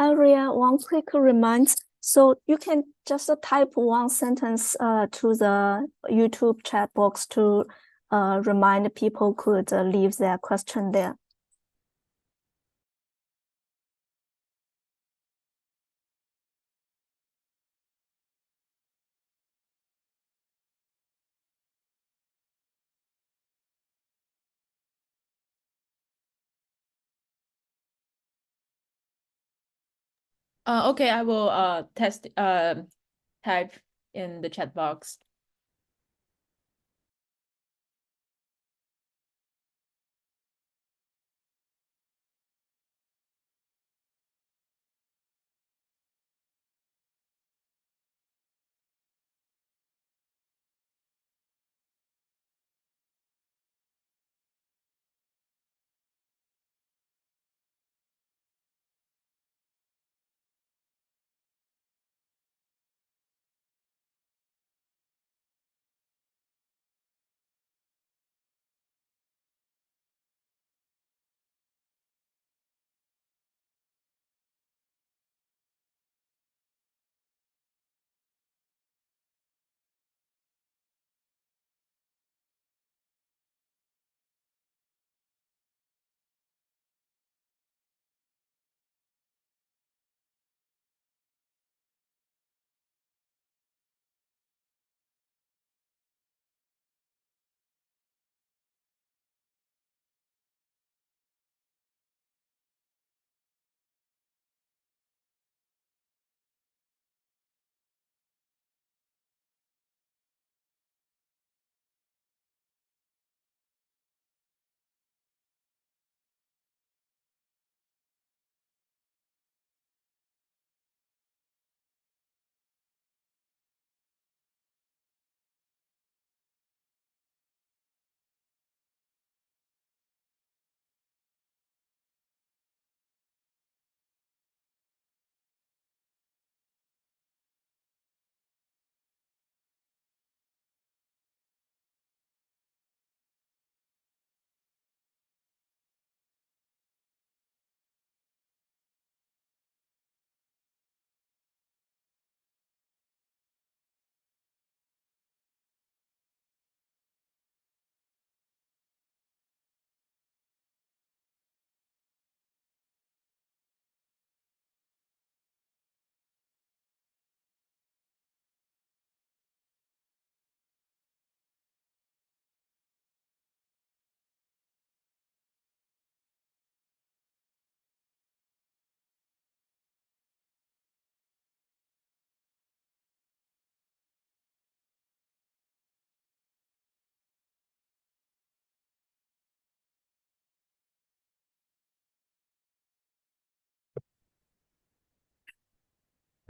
Aria, one quick reminder. So you can just type one sentence to the YouTube chat box to remind people could leave their question there. Okay, I will type in the chat box.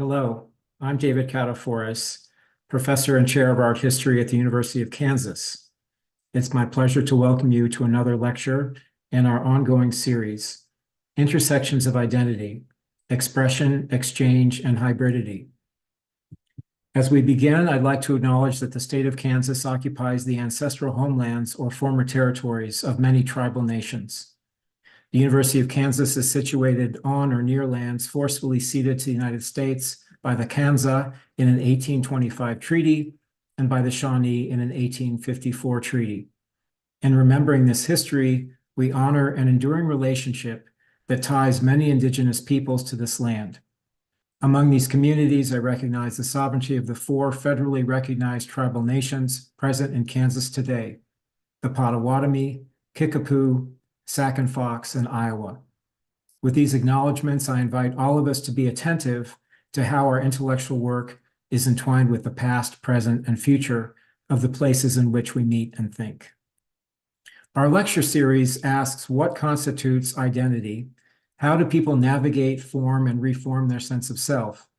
Hello, I'm David Cataforis, Professor and Chair of Art History at the University of Kansas. It's my pleasure to welcome you to another lecture in our ongoing series, Intersections of Identity, Expression, Exchange, and Hybridity. As we begin, I'd like to acknowledge that the state of Kansas occupies the ancestral homelands or former territories of many tribal nations. The University of Kansas is situated on or near lands forcefully ceded to the United States by the Kansa in an 1825 treaty and by the Shawnee in an 1854 treaty. In remembering this history, we honor an enduring relationship that ties many indigenous peoples to this land. Among these communities, I recognize the sovereignty of the 4 federally recognized tribal nations present in Kansas today: the Potawatomi, Kickapoo, Sac and Fox, and Iowa. With these acknowledgments, I invite all of us to be attentive to how our intellectual work is entwined with the past, present, and future of the places in which we meet and think. Our lecture series asks, what constitutes identity? How do people navigate, form, and reform their sense of self?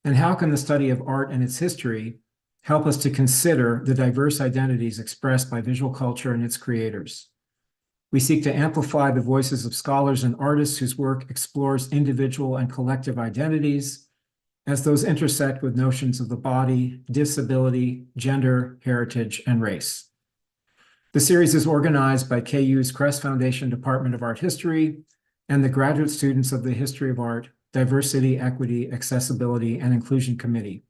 And how can the study of art and its history help us to consider the diverse identities expressed by visual culture and its creators? We seek to amplify the voices of scholars and artists whose work explores individual and collective identities as those intersect with notions of the body, disability, gender, heritage, and race. The series is organized by KU's Crest Foundation Department of Art History and the graduate students of the History of Art Diversity, Equity, Accessibility, and Inclusion Committee.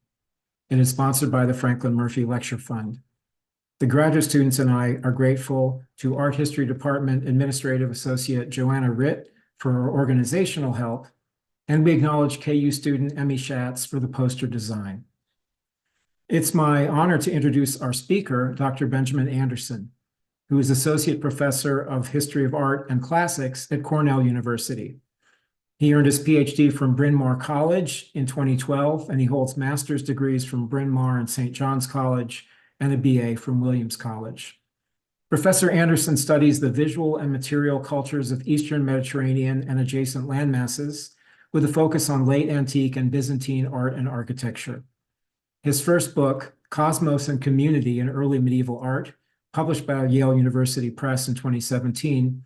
It is sponsored by the Franklin Murphy Lecture Fund. The graduate students and I are grateful to Art History Department Administrative Associate Joanna Ritt for her organizational help, and we acknowledge KU student Emmy Schatz for the poster design. It's my honor to introduce our speaker, Dr. Benjamin Anderson, who is Associate Professor of History of Art and Classics at Cornell University. He earned his PhD from Bryn Mawr College in 2012, and he holds master's degrees from Bryn Mawr and St. John's College and a BA from Williams College. Professor Anderson studies the visual and material cultures of Eastern Mediterranean and adjacent landmasses, with a focus on late antique and Byzantine art and architecture. His first book, Cosmos and Community in Early Medieval Art, published by Yale University Press in 2017,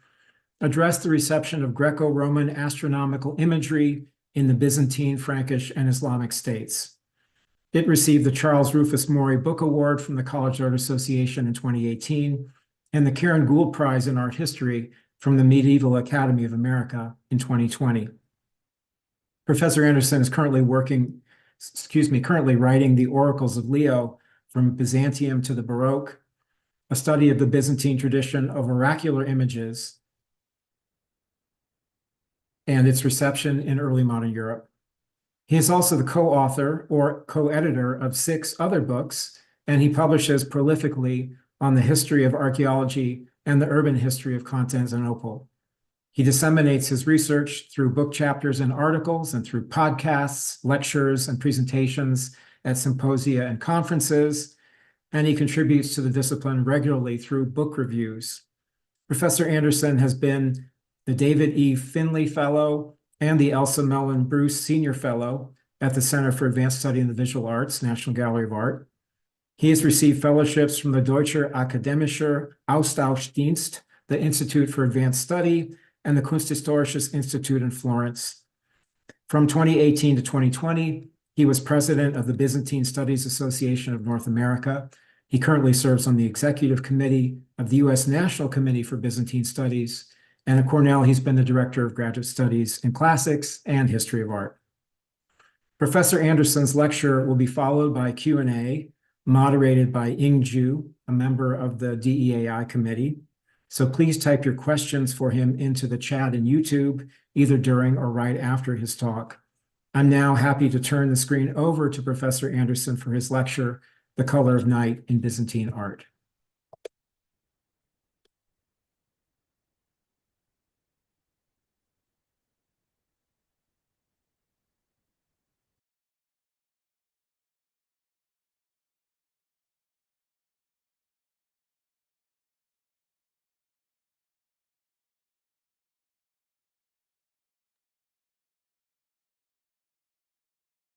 addressed the reception of Greco-Roman astronomical imagery in the Byzantine, Frankish, and Islamic states. It received the Charles Rufus Maury Book Award from the College Art Association in 2018 and the Karen Gould Prize in Art History from the Medieval Academy of America in 2020. Professor Anderson is currently writing The Oracles of Leo, From Byzantium to the Baroque, a study of the Byzantine tradition of oracular images and its reception in early modern Europe. He is also the co-author or co-editor of 6 other books, and he publishes prolifically on the history of archaeology and the urban history of Constantinople. He disseminates his research through book chapters and articles and through podcasts, lectures, and presentations at symposia and conferences, and he contributes to the discipline regularly through book reviews. Professor Anderson has been the David E. Finley Fellow and the Elsa Mellon Bruce Senior Fellow at the Center for Advanced Study in the Visual Arts, National Gallery of Art. He has received fellowships from the Deutscher Akademischer Austauschdienst, the Institute for Advanced Study, and the Kunsthistorisches Institute in Florence. From 2018 to 2020, he was president of the Byzantine Studies Association of North America. He currently serves on the executive committee of the U.S. National Committee for Byzantine Studies, and at Cornell, he's been the director of graduate studies in classics and history of art. Professor Anderson's lecture will be followed by Q&A, moderated by Ying Zhu, a member of the DEAI committee. So please type your questions for him into the chat in YouTube, either during or right after his talk. I'm now happy to turn the screen over to Professor Anderson for his lecture, The Color of Night in Byzantine Art.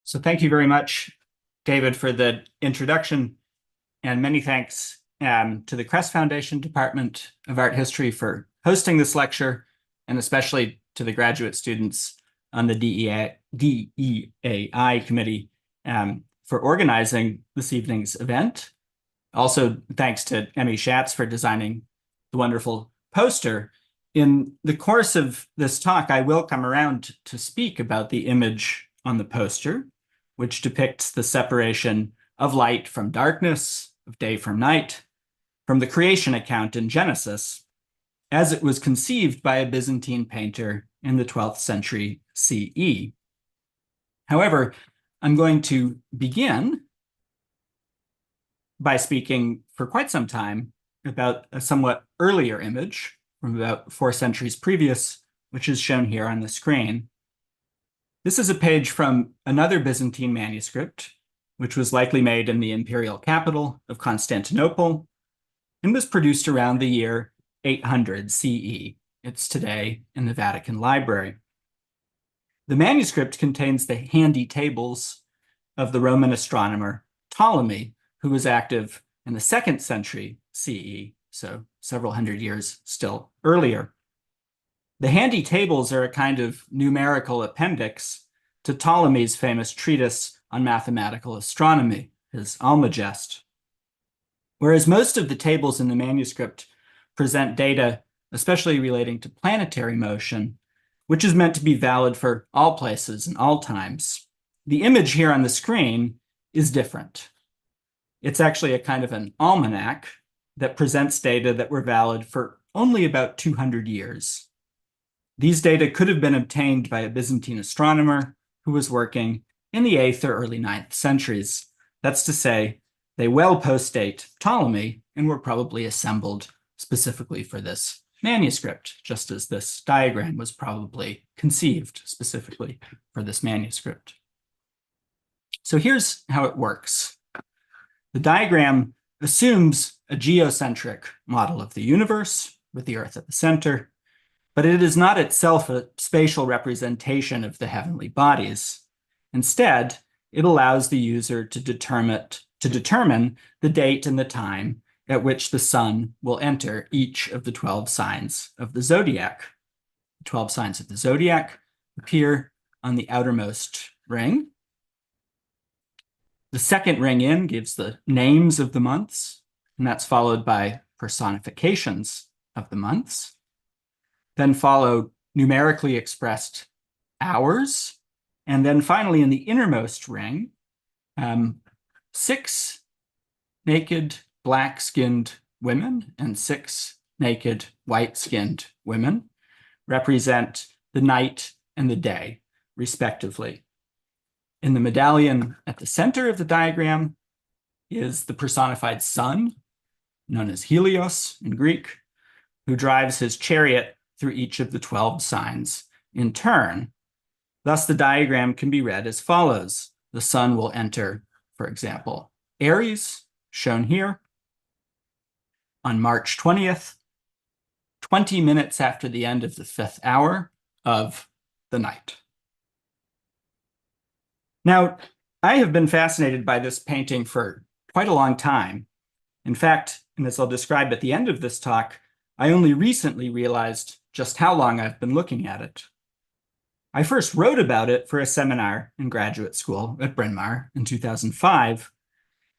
So thank you very much, David, for the introduction, and many thanks to the Crest Foundation Department of Art History for hosting this lecture, and especially to the graduate students on the DEAI committee for organizing this evening's event. Also, thanks to Emmy Schatz for designing the wonderful poster. In the course of this talk, I will come around to speak about the image on the poster, which depicts the separation of light from darkness, of day from night, from the creation account in Genesis, as it was conceived by a Byzantine painter in the 12th century CE. However, I'm going to begin by speaking for quite some time about a somewhat earlier image from about 4 centuries previous, which is shown here on the screen. This is a page from another Byzantine manuscript, which was likely made in the imperial capital of Constantinople and was produced around the year 800 CE. It's today in the Vatican Library. The manuscript contains the handy tables of the Roman astronomer Ptolemy, who was active in the 2nd century CE, so several hundred years still earlier. The handy tables are a kind of numerical appendix to Ptolemy's famous treatise on mathematical astronomy, his Almagest. Whereas most of the tables in the manuscript present data, especially relating to planetary motion, which is meant to be valid for all places and all times. The image here on the screen is different. It's actually a kind of an almanac that presents data that were valid for only about 200 years. These data could have been obtained by a Byzantine astronomer who was working in the 8th or early 9th centuries. That's to say, they well postdate Ptolemy and were probably assembled specifically for this manuscript, just as this diagram was probably conceived specifically for this manuscript. So here's how it works. The diagram assumes a geocentric model of the universe, with the Earth at the center, but it is not itself a spatial representation of the heavenly bodies. Instead, it allows the user to determine the date and the time at which the sun will enter each of the 12 signs of the zodiac. The 12 signs of the zodiac appear on the outermost ring. The second ring in gives the names of the months, and that's followed by personifications of the months. Then follow numerically expressed hours, and then finally in the innermost ring, 6 naked black-skinned women and 6 naked white-skinned women represent the night and the day, respectively. In the medallion at the center of the diagram is the personified sun, known as Helios in Greek, who drives his chariot through each of the 12 signs in turn. Thus, the diagram can be read as follows. The sun will enter, for example, Aries, shown here, on March 20th, 20 minutes after the end of the 5th hour of the night. Now, I have been fascinated by this painting for quite a long time. In fact, and as I'll describe at the end of this talk, I only recently realized just how long I've been looking at it. I first wrote about it for a seminar in graduate school at Bryn Mawr in 2005,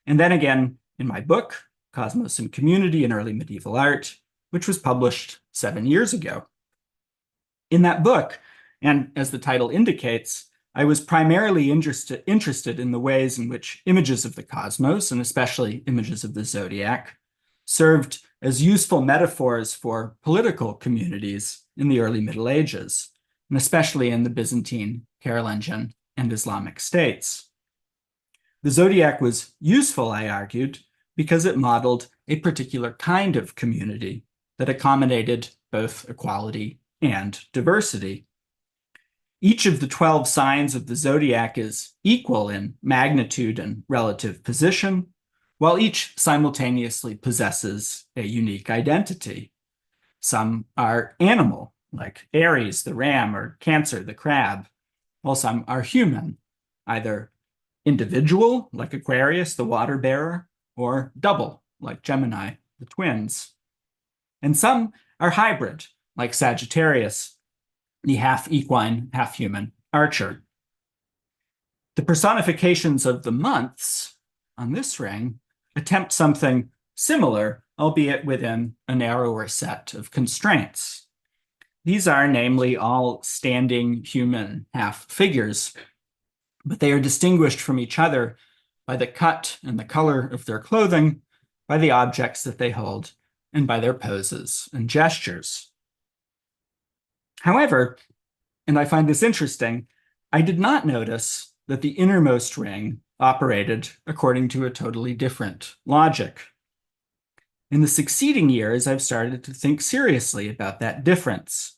and then again in my book, Cosmos and Community in Early Medieval Art, which was published 7 years ago. In that book, and as the title indicates, I was primarily interested in the ways in which images of the cosmos, and especially images of the zodiac, served as useful metaphors for political communities in the early Middle Ages, and especially in the Byzantine, Carolingian, and Islamic states. The zodiac was useful, I argued, because it modeled a particular kind of community that accommodated both equality and diversity. Each of the 12 signs of the zodiac is equal in magnitude and relative position, while each simultaneously possesses a unique identity. Some are animal, like Aries, the ram, or Cancer, the crab, while some are human, either individual, like Aquarius, the water bearer, or double, like Gemini, the twins. And some are hybrid, like Sagittarius, the half equine, half human archer. The personifications of the months on this ring attempt something similar, albeit within a narrower set of constraints. These are namely all standing human half figures, but they are distinguished from each other by the cut and the color of their clothing, by the objects that they hold, and by their poses and gestures. However, and I find this interesting, I did not notice that the innermost ring operated according to a totally different logic. In the succeeding years, I've started to think seriously about that difference.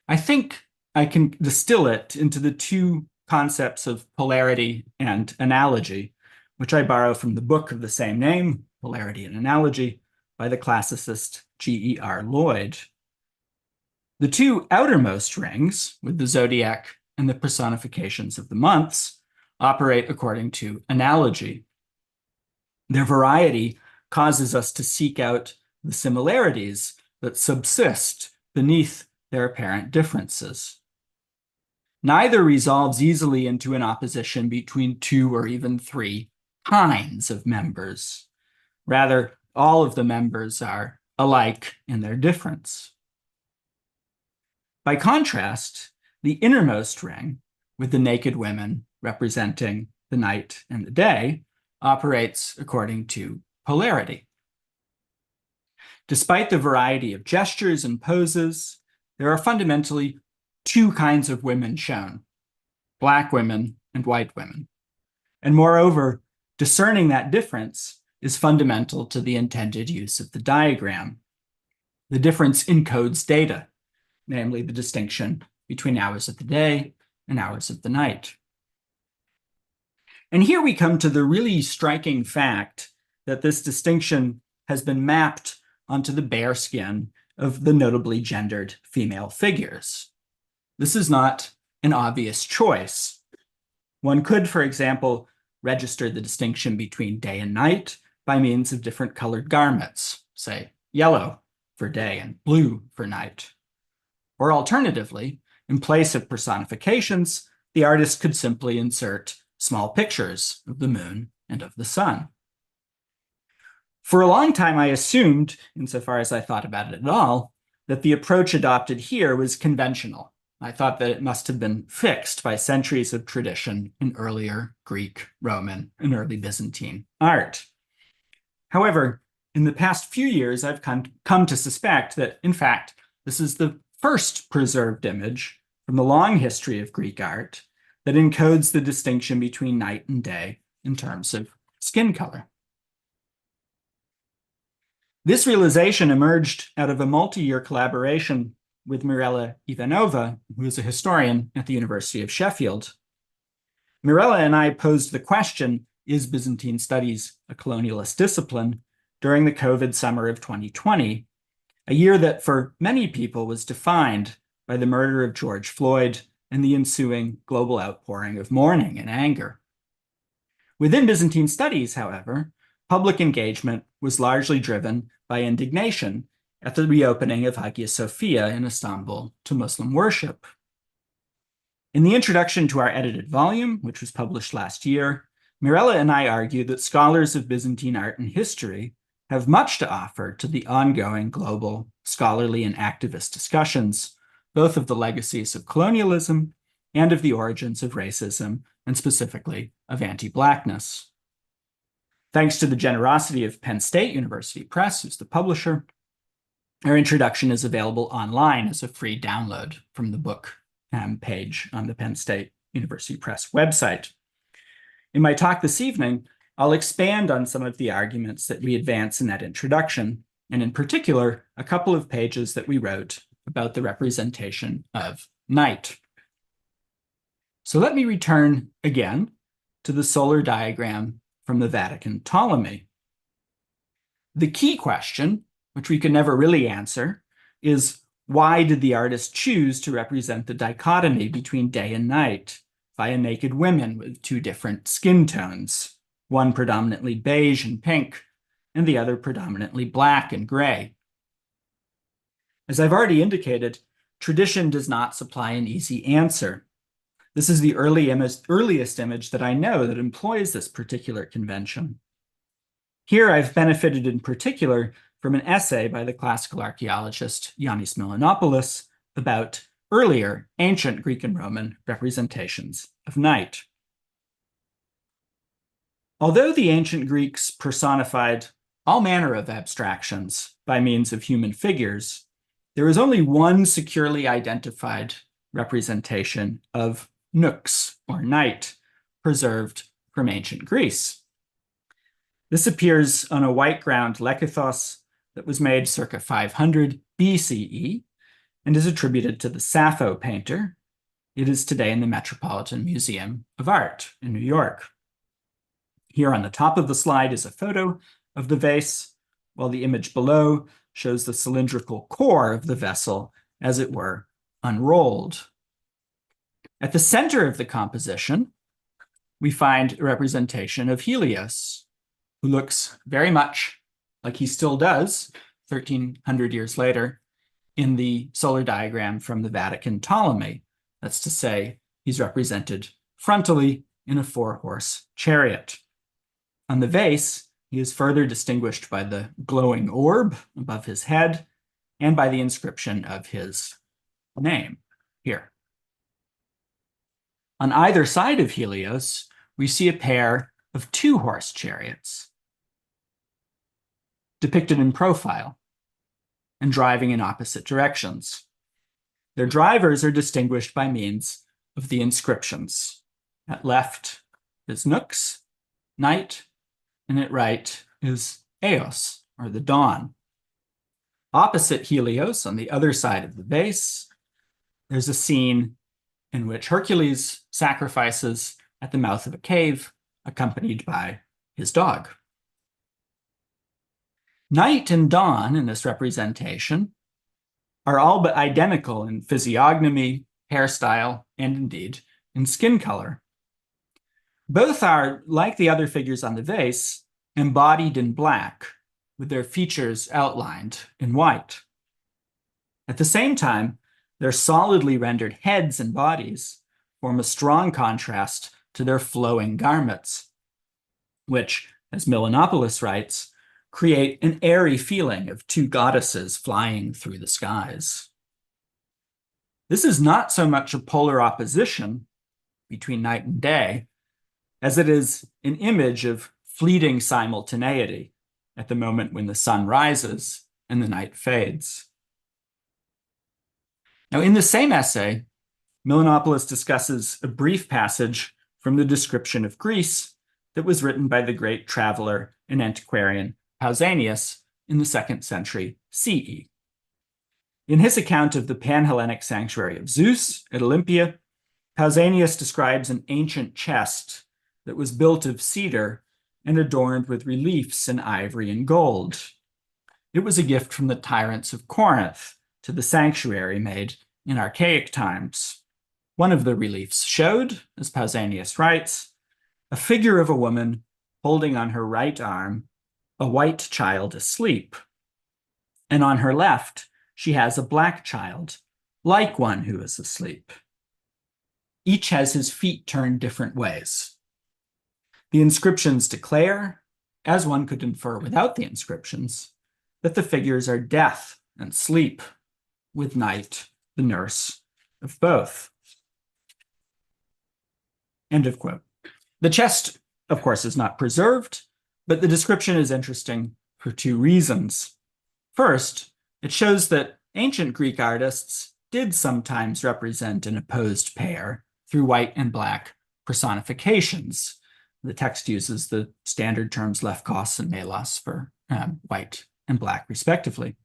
I think I can distill it into the two concepts of polarity and analogy, which I borrow from the book of the same name, Polarity and Analogy, by the classicist G.E.R. Lloyd. The two outermost rings, with the zodiac and the personifications of the months, operate according to analogy. Their variety causes us to seek out the similarities that subsist beneath their apparent differences. Neither resolves easily into an opposition between 2 or even 3 kinds of members. Rather, all of the members are alike in their difference. By contrast, the innermost ring, with the naked women representing the night and the day, operates according to polarity. Despite the variety of gestures and poses, there are fundamentally two kinds of women shown: Black women and white women. And moreover, discerning that difference is fundamental to the intended use of the diagram. The difference encodes data, namely the distinction between hours of the day and hours of the night. And here we come to the really striking fact that this distinction has been mapped onto the bare skin of the notably gendered female figures. This is not an obvious choice. One could, for example, register the distinction between day and night by means of different colored garments, say yellow for day and blue for night. Or alternatively, in place of personifications, the artist could simply insert small pictures of the moon and of the sun. For a long time, I assumed, insofar as I thought about it at all, that the approach adopted here was conventional. I thought that it must have been fixed by centuries of tradition in earlier Greek, Roman, and early Byzantine art. However, in the past few years, I've come to suspect that, in fact, this is the first preserved image from the long history of Greek art that encodes the distinction between night and day in terms of skin color. This realization emerged out of a multi-year collaboration with Mirela Ivanova, who is a historian at the University of Sheffield. Mirela and I posed the question, is Byzantine studies a colonialist discipline, during the COVID summer of 2020, a year that for many people was defined by the murder of George Floyd and the ensuing global outpouring of mourning and anger. Within Byzantine studies, however, public engagement was largely driven by indignation at the reopening of Hagia Sophia in Istanbul to Muslim worship. In the introduction to our edited volume, which was published last year, Mirela and I argue that scholars of Byzantine art and history have much to offer to the ongoing global scholarly and activist discussions, both of the legacies of colonialism and of the origins of racism, and specifically of anti-Blackness. Thanks to the generosity of Penn State University Press, who's the publisher, our introduction is available online as a free download from the book page on the Penn State University Press website. In my talk this evening, I'll expand on some of the arguments that we advance in that introduction, and in particular, a couple of pages that we wrote about the representation of night. So let me return again to the solar diagram from the Vatican Ptolemy. The key question, which we could never really answer, is why did the artist choose to represent the dichotomy between day and night via naked women with two different skin tones, one predominantly beige and pink, and the other predominantly black and gray? As I've already indicated, tradition does not supply an easy answer. This is the earliest image that I know that employs this particular convention. Here I've benefited in particular from an essay by the classical archaeologist Yannis Milanopoulos about earlier ancient Greek and Roman representations of night. Although the ancient Greeks personified all manner of abstractions by means of human figures, there is only one securely identified representation of nux, or night, preserved from ancient Greece. This appears on a white ground lekythos that was made circa 500 BCE and is attributed to the Sappho painter. It is today in the Metropolitan Museum of Art in New York. Here on the top of the slide is a photo of the vase, while the image below shows the cylindrical core of the vessel, as it were, unrolled. At the center of the composition, we find a representation of Helios, who looks very much like he still does 1,300 years later in the solar diagram from the Vatican Ptolemy. That's to say, he's represented frontally in a 4-horse chariot. On the vase, he is further distinguished by the glowing orb above his head and by the inscription of his name here. On either side of Helios, we see a pair of two-horse chariots depicted in profile and driving in opposite directions. Their drivers are distinguished by means of the inscriptions. At left is Nux, night, and at right is Eos, or the dawn. Opposite Helios, on the other side of the base, there's a scene in which Hercules sacrifices at the mouth of a cave, accompanied by his dog. Night and dawn in this representation are all but identical in physiognomy, hairstyle, and indeed in skin color. Both are, like the other figures on the vase, embodied in black, with their features outlined in white. At the same time, their solidly rendered heads and bodies form a strong contrast to their flowing garments, which, as Milanopoulos writes, create an airy feeling of two goddesses flying through the skies. This is not so much a polar opposition between night and day, as it is an image of fleeting simultaneity at the moment when the sun rises and the night fades. Now, in the same essay, Milanopoulos discusses a brief passage from the description of Greece that was written by the great traveler and antiquarian Pausanias in the 2nd century CE. In his account of the Pan-Hellenic sanctuary of Zeus at Olympia, Pausanias describes an ancient chest that was built of cedar and adorned with reliefs in ivory and gold. It was a gift from the tyrants of Corinth to the sanctuary made in archaic times. One of the reliefs showed, as Pausanias writes, a figure of a woman holding on her right arm a white child asleep, and on her left she has a black child, like one who is asleep. Each has his feet turned different ways. The inscriptions declare, as one could infer without the inscriptions, that the figures are death and sleep, with night the nurse of both. End of quote. The chest, of course, is not preserved, but the description is interesting for two reasons. First, it shows that ancient Greek artists did sometimes represent an opposed pair through white and black personifications. The text uses the standard terms lefkos and melos for white and black, respectively.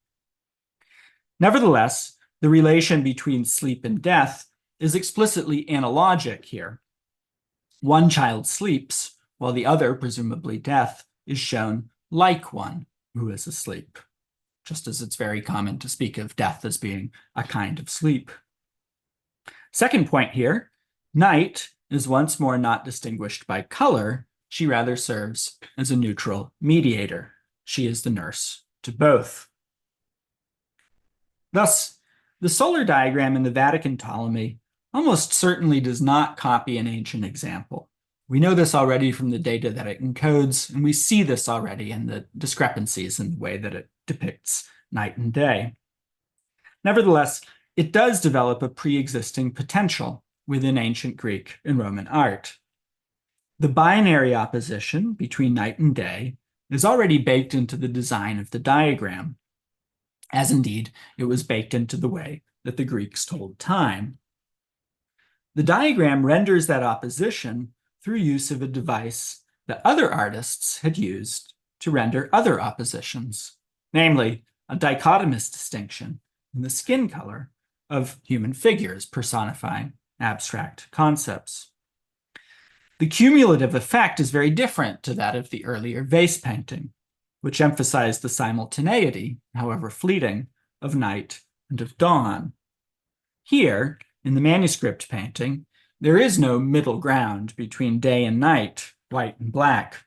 Nevertheless, the relation between sleep and death is explicitly analogic here. One child sleeps, while the other, presumably death, is shown like one who is asleep, just as it's very common to speak of death as being a kind of sleep. Second point here, night is once more not distinguished by color. She rather serves as a neutral mediator. She is the nurse to both. Thus, the solar diagram in the Vatican Ptolemy almost certainly does not copy an ancient example. We know this already from the data that it encodes, and we see this already in the discrepancies in the way that it depicts night and day. Nevertheless, it does develop a pre-existing potential within ancient Greek and Roman art. The binary opposition between night and day is already baked into the design of the diagram, as indeed it was baked into the way that the Greeks told time. The diagram renders that opposition through use of a device that other artists had used to render other oppositions, namely a dichotomous distinction in the skin color of human figures personifying abstract concepts. The cumulative effect is very different to that of the earlier vase painting, which emphasized the simultaneity, however fleeting, of night and of dawn. Here, in the manuscript painting, there is no middle ground between day and night, white and black.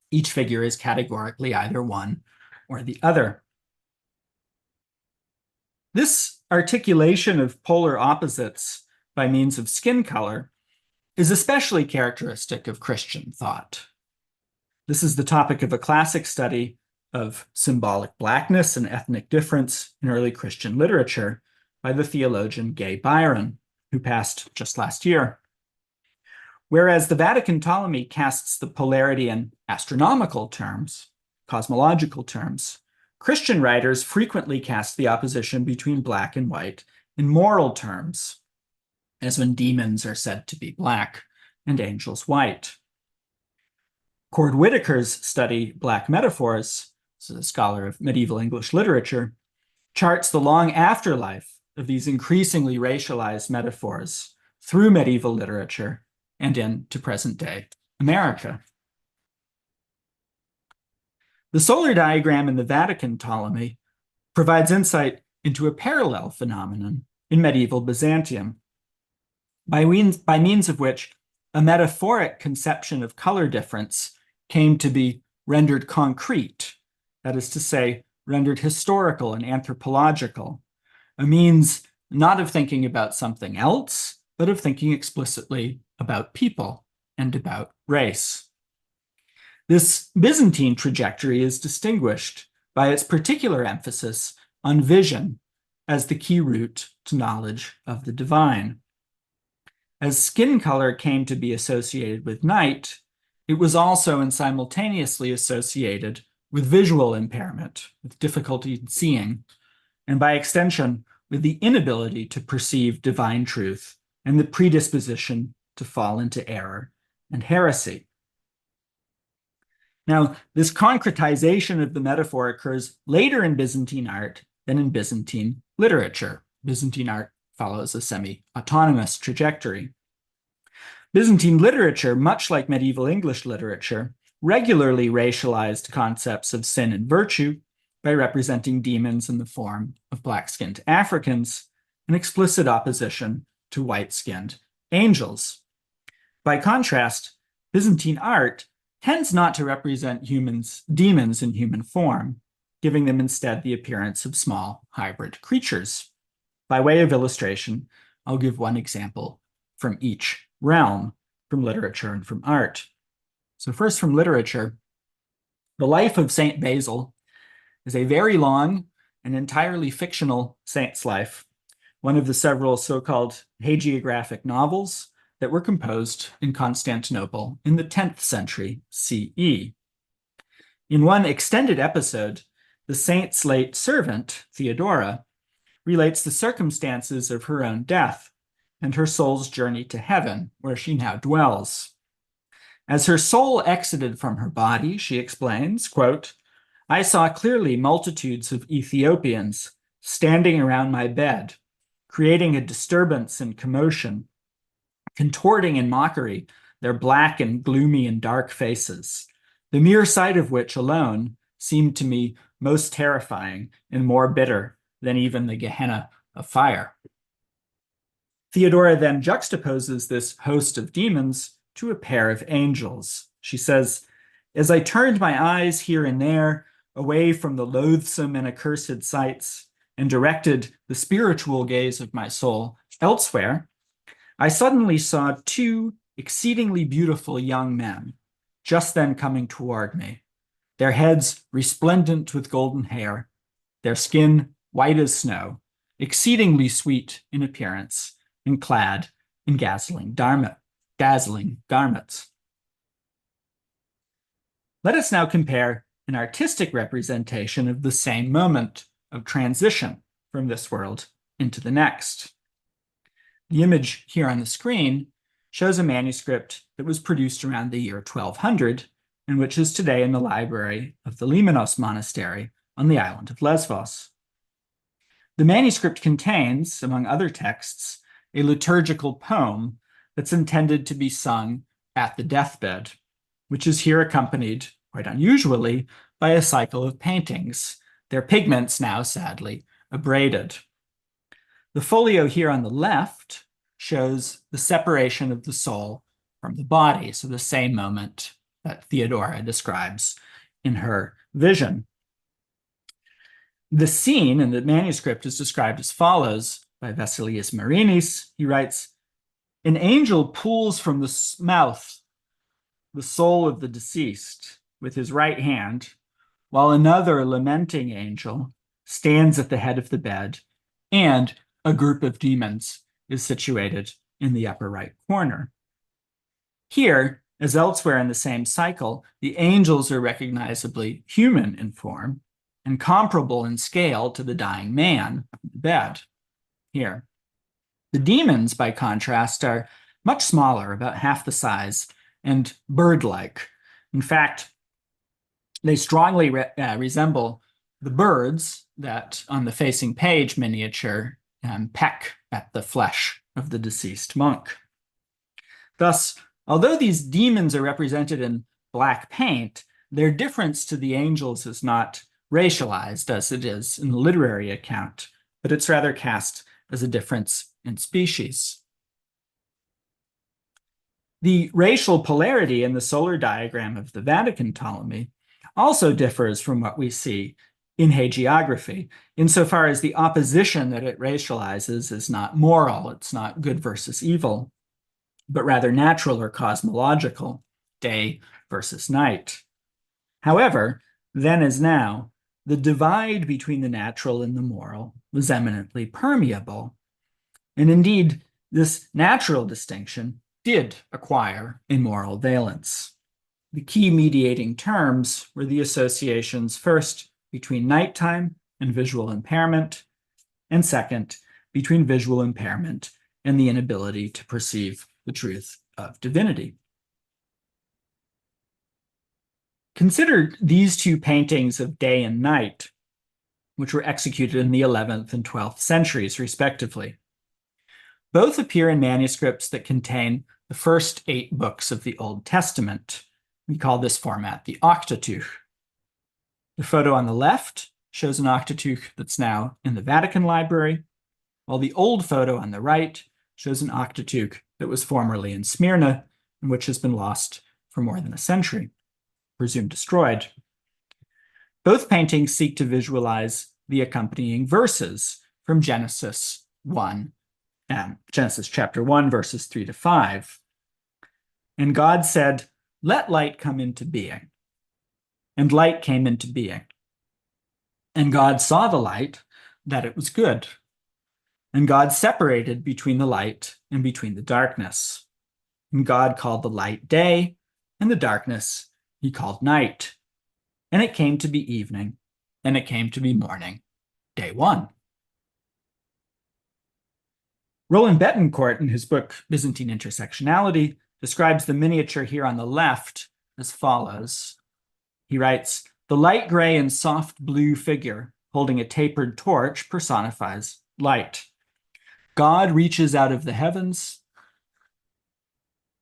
Each figure is categorically either one or the other. This articulation of polar opposites by means of skin color is especially characteristic of Christian thought. This is the topic of a classic study of symbolic blackness and ethnic difference in early Christian literature by the theologian Gay Byron, who passed just last year. Whereas the Vatican Ptolemy casts the polarity in astronomical terms, cosmological terms, Christian writers frequently cast the opposition between black and white in moral terms, as when demons are said to be black and angels white. Cord Whitaker's study, Black Metaphors, this is a scholar of medieval English literature, charts the long afterlife of these increasingly racialized metaphors through medieval literature and into present-day America. The solar diagram in the Vatican Ptolemy provides insight into a parallel phenomenon in medieval Byzantium, by means of which a metaphoric conception of color difference came to be rendered concrete, that is to say, rendered historical and anthropological, a means not of thinking about something else, but of thinking explicitly about people and about race. This Byzantine trajectory is distinguished by its particular emphasis on vision as the key route to knowledge of the divine. As skin color came to be associated with night, it was also and simultaneously associated with visual impairment, with difficulty in seeing, and by extension, with the inability to perceive divine truth and the predisposition to fall into error and heresy. Now, this concretization of the metaphor occurs later in Byzantine art than in Byzantine literature. Byzantine art follows a semi-autonomous trajectory. Byzantine literature, much like medieval English literature, regularly racialized concepts of sin and virtue by representing demons in the form of black-skinned Africans, in explicit opposition to white-skinned angels. By contrast, Byzantine art tends not to represent demons in human form, giving them instead the appearance of small hybrid creatures. By way of illustration, I'll give one example from each realm, from literature and from art. So first, from literature, the life of Saint Basil is a very long and entirely fictional saint's life, one of the several so-called hagiographic novels that were composed in Constantinople in the 10th century CE. In one extended episode, the saint's late servant, Theodora, relates the circumstances of her own death and her soul's journey to heaven, where she now dwells. As her soul exited from her body, she explains, quote, "I saw clearly multitudes of Ethiopians standing around my bed, creating a disturbance and commotion, contorting in mockery their black and gloomy and dark faces, the mere sight of which alone seemed to me most terrifying and more bitter than even the Gehenna of fire." Theodora then juxtaposes this host of demons to a pair of angels. She says, "As I turned my eyes here and there, away from the loathsome and accursed sights, and directed the spiritual gaze of my soul elsewhere, I suddenly saw two exceedingly beautiful young men just then coming toward me, their heads resplendent with golden hair, their skin white as snow, exceedingly sweet in appearance, and clad in dazzling garments." Let us now compare an artistic representation of the same moment of transition from this world into the next. The image here on the screen shows a manuscript that was produced around the year 1200, and which is today in the library of the Limenos Monastery on the island of Lesvos. The manuscript contains, among other texts, a liturgical poem that's intended to be sung at the deathbed, which is here accompanied, quite unusually, by a cycle of paintings, their pigments now sadly abraded. The folio here on the left shows the separation of the soul from the body, so the same moment that Theodora describes in her vision. The scene in the manuscript is described as follows by Vesalius Marinis. He writes, "An angel pulls from the mouth the soul of the deceased with his right hand, while another lamenting angel stands at the head of the bed and, a group of demons is situated in the upper right corner. Here, as elsewhere in the same cycle, the angels are recognizably human in form and comparable in scale to the dying man in the bed. Here. The demons, by contrast, are much smaller, about half the size, and bird-like. In fact, they strongly resemble the birds that, on the facing page miniature, peck at the flesh of the deceased monk. Thus, although these demons are represented in black paint, their difference to the angels is not racialized as it is in the literary account, but it's rather cast as a difference in species. The racial polarity in the solar diagram of the Vatican Ptolemy also differs from what we see in hagiography, insofar as the opposition that it racializes is not moral, it's not good versus evil, but rather natural or cosmological, day versus night. However, then as now, the divide between the natural and the moral was eminently permeable. And indeed, this natural distinction did acquire a moral valence. The key mediating terms were the associations first between nighttime and visual impairment, and second, between visual impairment and the inability to perceive the truth of divinity. Consider these two paintings of day and night, which were executed in the 11th and 12th centuries, respectively. Both appear in manuscripts that contain the first 8 books of the Old Testament. We call this format the Octateuch. The photo on the left shows an Octateuch that's now in the Vatican Library, while the old photo on the right shows an Octateuch that was formerly in Smyrna and which has been lost for more than a century, presumed destroyed. Both paintings seek to visualize the accompanying verses from Genesis chapter 1, verses 3 to 5. And God said, "Let light come into being." And light came into being. And God saw the light, that it was good. And God separated between the light and between the darkness. And God called the light day, and the darkness he called night. And it came to be evening, and it came to be morning, day 1. Roland Betancourt, in his book Byzantine Intersectionality, describes the miniature here on the left as follows. He writes, "The light gray and soft blue figure holding a tapered torch personifies light. God reaches out of the heavens,"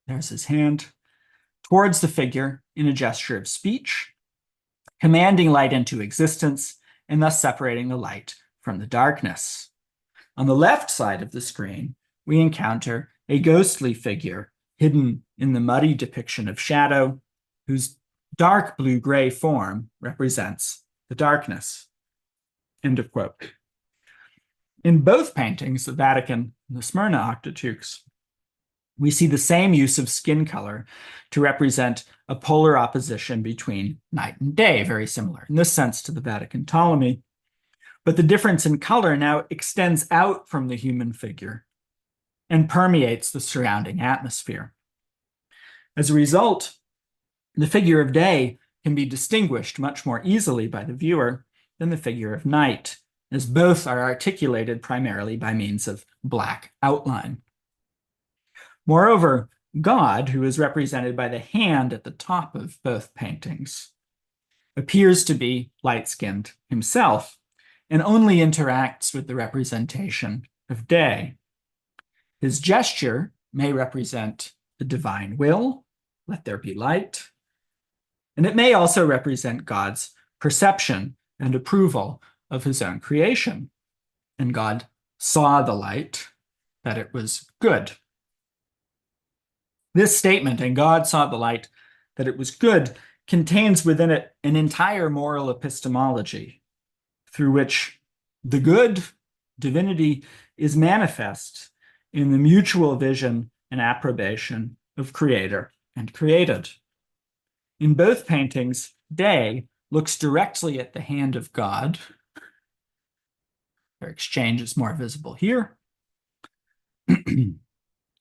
there's his hand, "towards the figure in a gesture of speech, commanding light into existence and thus separating the light from the darkness." On the left side of the screen, we encounter a ghostly figure hidden in the muddy depiction of shadow, whose dark blue-gray form represents the darkness. End of quote. In both paintings, the Vatican and the Smyrna Octateuchs, we see the same use of skin color to represent a polar opposition between night and day, very similar in this sense to the Vatican Ptolemy. But the difference in color now extends out from the human figure and permeates the surrounding atmosphere. As a result, the figure of day can be distinguished much more easily by the viewer than the figure of night, as both are articulated primarily by means of black outline. Moreover, God, who is represented by the hand at the top of both paintings, appears to be light-skinned himself and only interacts with the representation of day. His gesture may represent the divine will, let there be light, and it may also represent God's perception and approval of his own creation. And God saw the light, that it was good. This statement, "and God saw the light, that it was good," contains within it an entire moral epistemology through which the good, divinity, is manifest in the mutual vision and approbation of creator and created. In both paintings, day looks directly at the hand of God, Their exchange is more visible here. And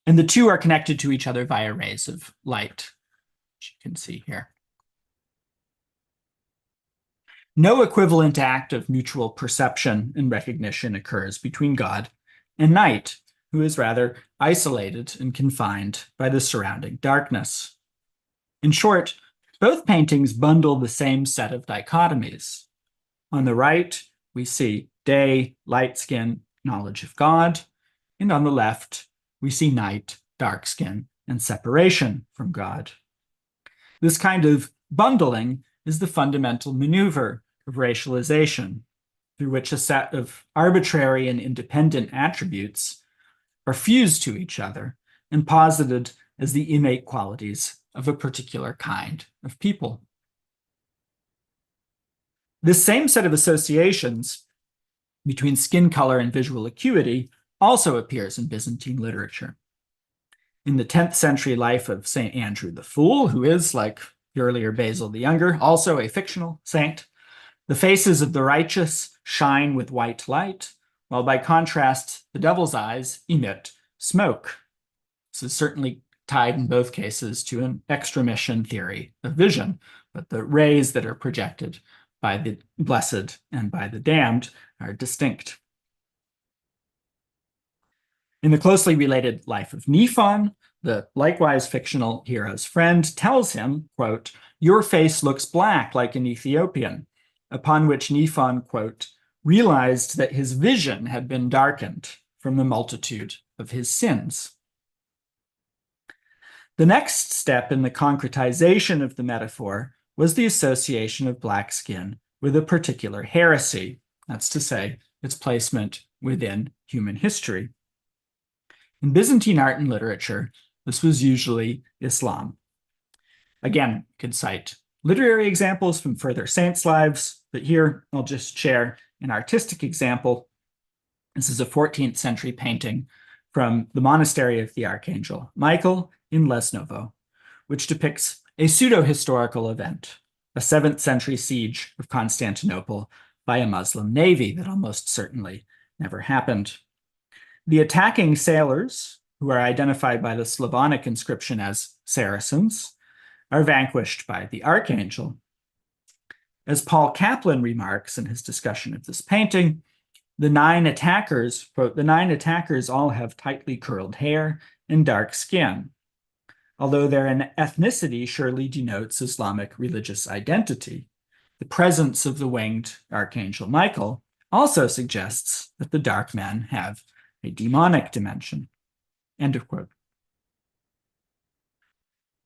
the two are connected to each other via rays of light, which you can see here. No equivalent act of mutual perception and recognition occurs between God and night, who is rather isolated and confined by the surrounding darkness. In short, both paintings bundle the same set of dichotomies. On the right, we see day, light skin, knowledge of God, and on the left, we see night, dark skin, and separation from God. This kind of bundling is the fundamental maneuver of racialization, through which a set of arbitrary and independent attributes are fused to each other and posited as the innate qualities of a particular kind of people. This same set of associations between skin color and visual acuity also appears in Byzantine literature. In the 10th century life of St. Andrew the Fool, who is, like the earlier Basil the Younger, also a fictional saint, the faces of the righteous shine with white light, while by contrast, the devil's eyes emit smoke. This is certainly tied in both cases to an extramission theory of vision, but the rays that are projected by the blessed and by the damned are distinct. In the closely related life of Nephon, the likewise fictional hero's friend tells him, quote, "Your face looks black like an Ethiopian," upon which Nephon, quote, realized that his vision had been darkened from the multitude of his sins. The next step in the concretization of the metaphor was the association of black skin with a particular heresy, that's to say, its placement within human history. In Byzantine art and literature, this was usually Islam. Again, you could cite literary examples from further saints' lives, but here I'll just share an artistic example. This is a 14th century painting from the monastery of the Archangel Michael in Lesnovo, which depicts a pseudo-historical event, a 7th century siege of Constantinople by a Muslim navy that almost certainly never happened. The attacking sailors, who are identified by the Slavonic inscription as Saracens, are vanquished by the Archangel. As Paul Kaplan remarks in his discussion of this painting, the 9 attackers, quote, "The 9 attackers all have tightly curled hair and dark skin. Although their ethnicity surely denotes Islamic religious identity, the presence of the winged Archangel Michael also suggests that the dark men have a demonic dimension." End of quote.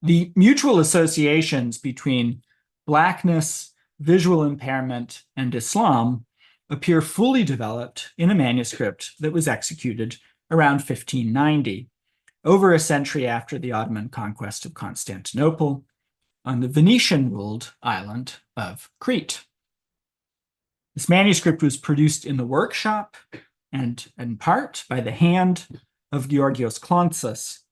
The mutual associations between blackness, visual impairment, and Islam appear fully developed in a manuscript that was executed around 1590, over a century after the Ottoman conquest of Constantinople, on the Venetian-ruled island of Crete. This manuscript was produced in the workshop and in part by the hand of Georgios Klontzis,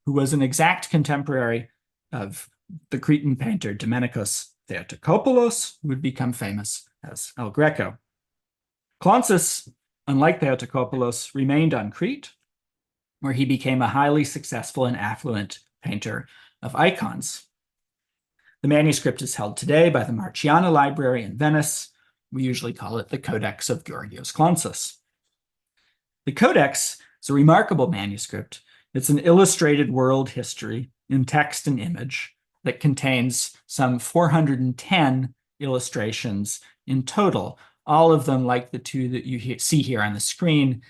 who was an exact contemporary of the Cretan painter Domenikos Theotokopoulos, who would become famous as El Greco. Klontzis, unlike Theotokopoulos, remained on Crete, where he became a highly successful and affluent painter of icons. The manuscript is held today by the Marciana Library in Venice. We usually call it the Codex of Georgios Klontzis. The Codex is a remarkable manuscript. It's an illustrated world history in text and image that contains some 410 illustrations in total, all of them like the two that you see here on the screen,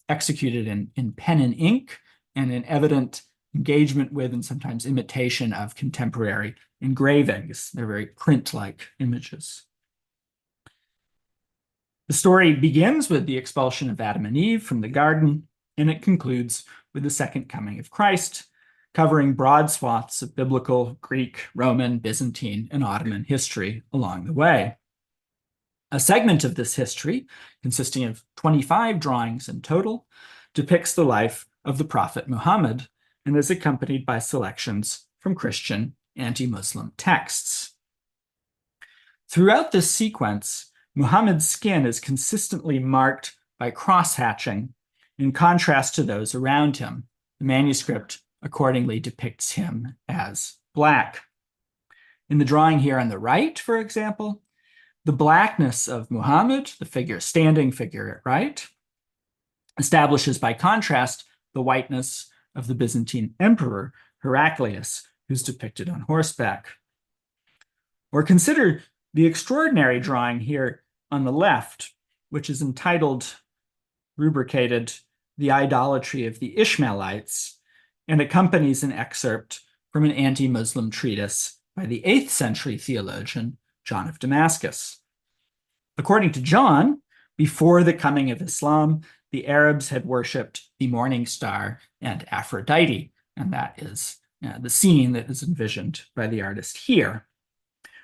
executed in pen and ink and in evident engagement with and sometimes imitation of contemporary engravings. They're very print-like images. The story begins with the expulsion of Adam and Eve from the garden, and it concludes with the second coming of Christ, covering broad swaths of biblical, Greek, Roman, Byzantine, and Ottoman history along the way. A segment of this history, consisting of 25 drawings in total, depicts the life of the Prophet Muhammad and is accompanied by selections from Christian anti-Muslim texts. Throughout this sequence, Muhammad's skin is consistently marked by cross-hatching, in contrast to those around him. The manuscript accordingly depicts him as black. In the drawing here on the right, for example, the blackness of Muhammad, the standing figure at right, establishes by contrast the whiteness of the Byzantine emperor, Heraclius, who's depicted on horseback. Or consider the extraordinary drawing here on the left, which is entitled, rubricated, The Idolatry of the Ishmaelites, and accompanies an excerpt from an anti-Muslim treatise by the 8th century theologian John of Damascus. According to John, before the coming of Islam, the Arabs had worshipped the morning star and Aphrodite, and that is the scene that is envisioned by the artist here.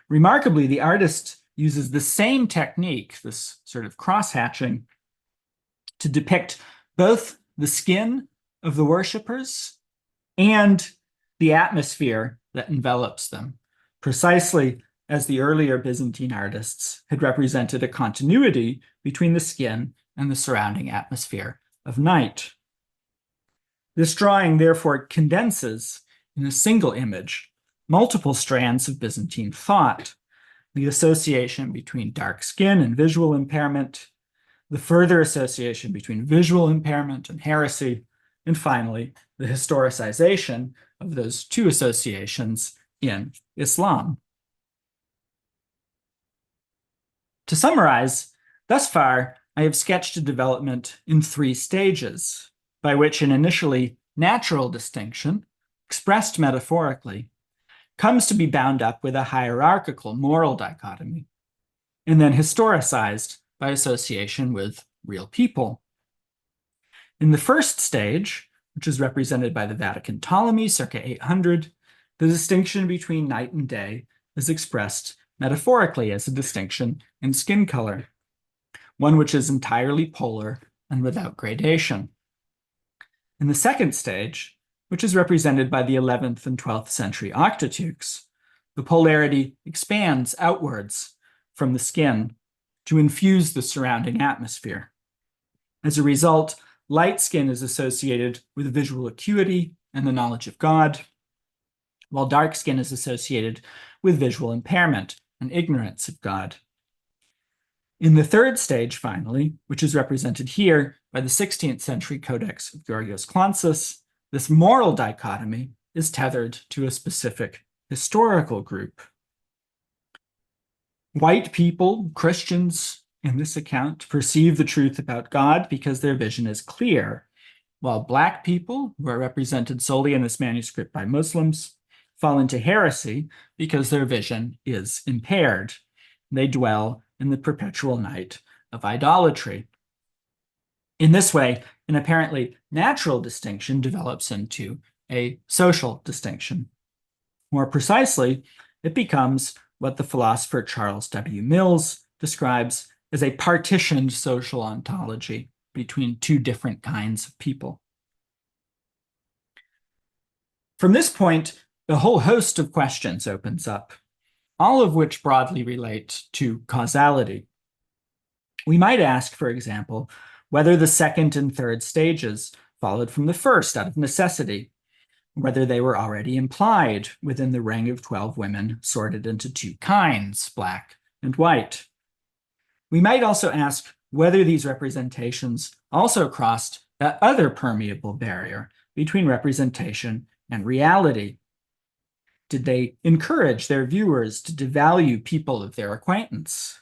Remarkably, the artist uses the same technique, this sort of cross-hatching, to depict both the skin of the worshippers and the atmosphere that envelops them, precisely as the earlier Byzantine artists had represented a continuity between the skin and the surrounding atmosphere of night. This drawing therefore condenses in a single image multiple strands of Byzantine thought: the association between dark skin and visual impairment, the further association between visual impairment and heresy, and finally, the historicization of those two associations in Islam. To summarize, thus far, I have sketched a development in 3 stages, by which an initially natural distinction, expressed metaphorically, comes to be bound up with a hierarchical moral dichotomy, and then historicized by association with real people. In the first stage, which is represented by the Vatican Ptolemy circa 800, the distinction between night and day is expressed metaphorically as a distinction in skin color, one which is entirely polar and without gradation. In the second stage, which is represented by the 11th and 12th century octateuchs, the polarity expands outwards from the skin to infuse the surrounding atmosphere. As a result, light skin is associated with visual acuity and the knowledge of God, while dark skin is associated with visual impairment and ignorance of God. In the third stage, finally, which is represented here by the 16th century Codex of Georgios Clansis, this moral dichotomy is tethered to a specific historical group. White people, Christians in this account, perceive the truth about God because their vision is clear, while Black people, who are represented solely in this manuscript by Muslims, fall into heresy because their vision is impaired. They dwell in the perpetual night of idolatry. In this way, an apparently natural distinction develops into a social distinction. More precisely, it becomes what the philosopher Charles W. Mills describes as a partitioned social ontology between 2 different kinds of people. From this point, a whole host of questions opens up, all of which broadly relate to causality. We might ask, for example, whether the second and third stages followed from the first out of necessity, whether they were already implied within the ring of 12 women sorted into 2 kinds, black and white. We might also ask whether these representations also crossed that other permeable barrier between representation and reality. Did they encourage their viewers to devalue people of their acquaintance?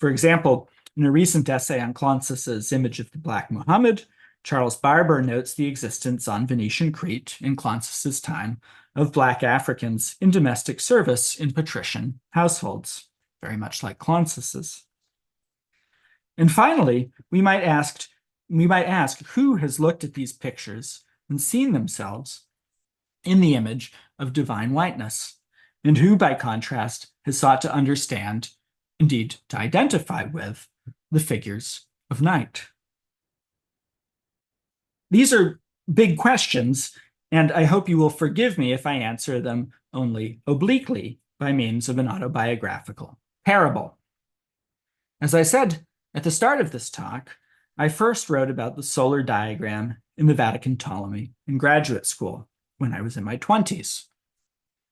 For example, in a recent essay on Clansis's image of the Black Muhammad, Charles Barber notes the existence on Venetian Crete in Clansis's time of Black Africans in domestic service in patrician households, very much like Clansis's. And finally, we might ask who has looked at these pictures and seen themselves in the image of divine whiteness, and who, by contrast, has sought to understand, indeed to identify with, the figures of night. These are big questions, and I hope you will forgive me if I answer them only obliquely by means of an autobiographical parable. As I said at the start of this talk, I first wrote about the solar diagram in the Vatican Ptolemy in graduate school when I was in my 20s.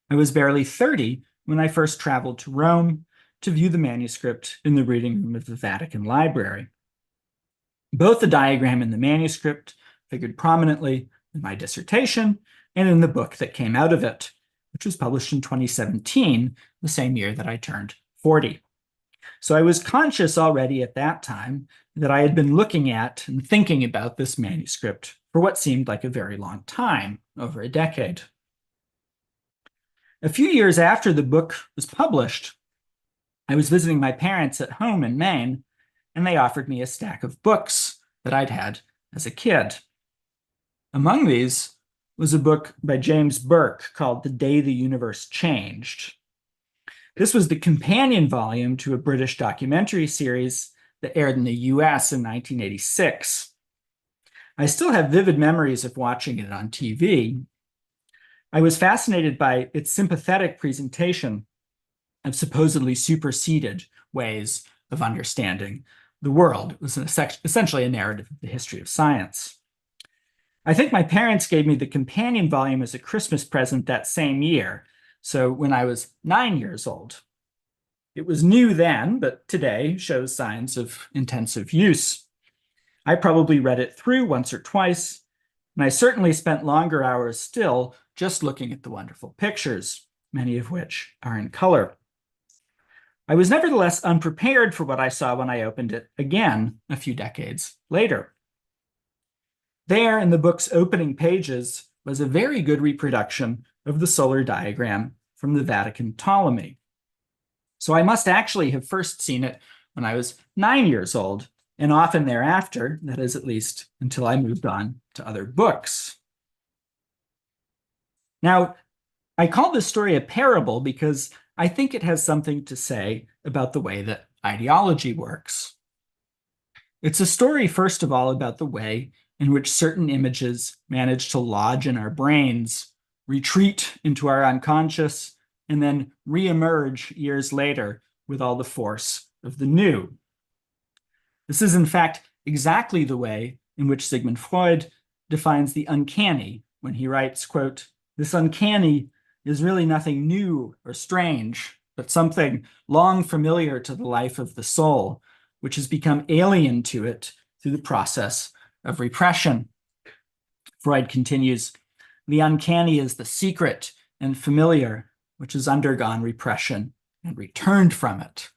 I was barely 30 when I first traveled to Rome to view the manuscript in the reading room of the Vatican Library. Both the diagram and the manuscript figured prominently in my dissertation and in the book that came out of it, which was published in 2017, the same year that I turned 40. So I was conscious already at that time that I had been looking at and thinking about this manuscript for what seemed like a very long time, over a decade. A few years after the book was published, I was visiting my parents at home in Maine, and they offered me a stack of books that I'd had as a kid. Among these was a book by James Burke called The Day the Universe Changed. This was the companion volume to a British documentary series that aired in the US in 1986. I still have vivid memories of watching it on TV. I was fascinated by its sympathetic presentation of supposedly superseded ways of understanding the world. It was essentially a narrative of the history of science. I think my parents gave me the companion volume as a Christmas present that same year, so when I was 9 years old. It was new then, but today shows signs of intensive use. I probably read it through once or twice, and I certainly spent longer hours still just looking at the wonderful pictures, many of which are in color. I was nevertheless unprepared for what I saw when I opened it again a few decades later. There, in the book's opening pages, was a very good reproduction of the solar diagram from the Vatican Ptolemy. So I must actually have first seen it when I was 9 years old, and often thereafter, that is, at least until I moved on to other books. Now, I call this story a parable because I think it has something to say about the way that ideology works. It's a story, first of all, about the way in which certain images manage to lodge in our brains, retreat into our unconscious, and then reemerge years later with all the force of the new. This is, in fact, exactly the way in which Sigmund Freud defines the uncanny when he writes, quote, "This uncanny is really nothing new or strange, but something long familiar to the life of the soul, which has become alien to it through the process of repression." Freud continues, "The uncanny is the secret and familiar which has undergone repression and returned from it."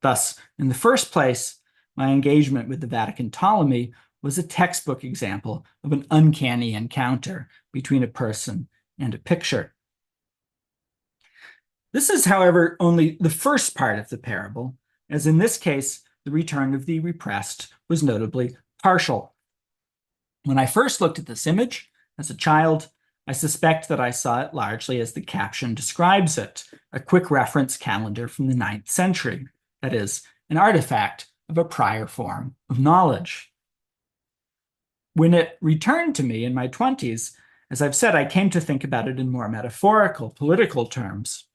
Thus, in the first place, my engagement with the Vatican Ptolemy was a textbook example of an uncanny encounter between a person and a picture. This is, however, only the first part of the parable, as in this case, the return of the repressed was notably partial. When I first looked at this image as a child, I suspect that I saw it largely as the caption describes it, a quick reference calendar from the 9th century, that is, an artifact of a prior form of knowledge. When it returned to me in my 20s, as I've said, I came to think about it in more metaphorical, political terms,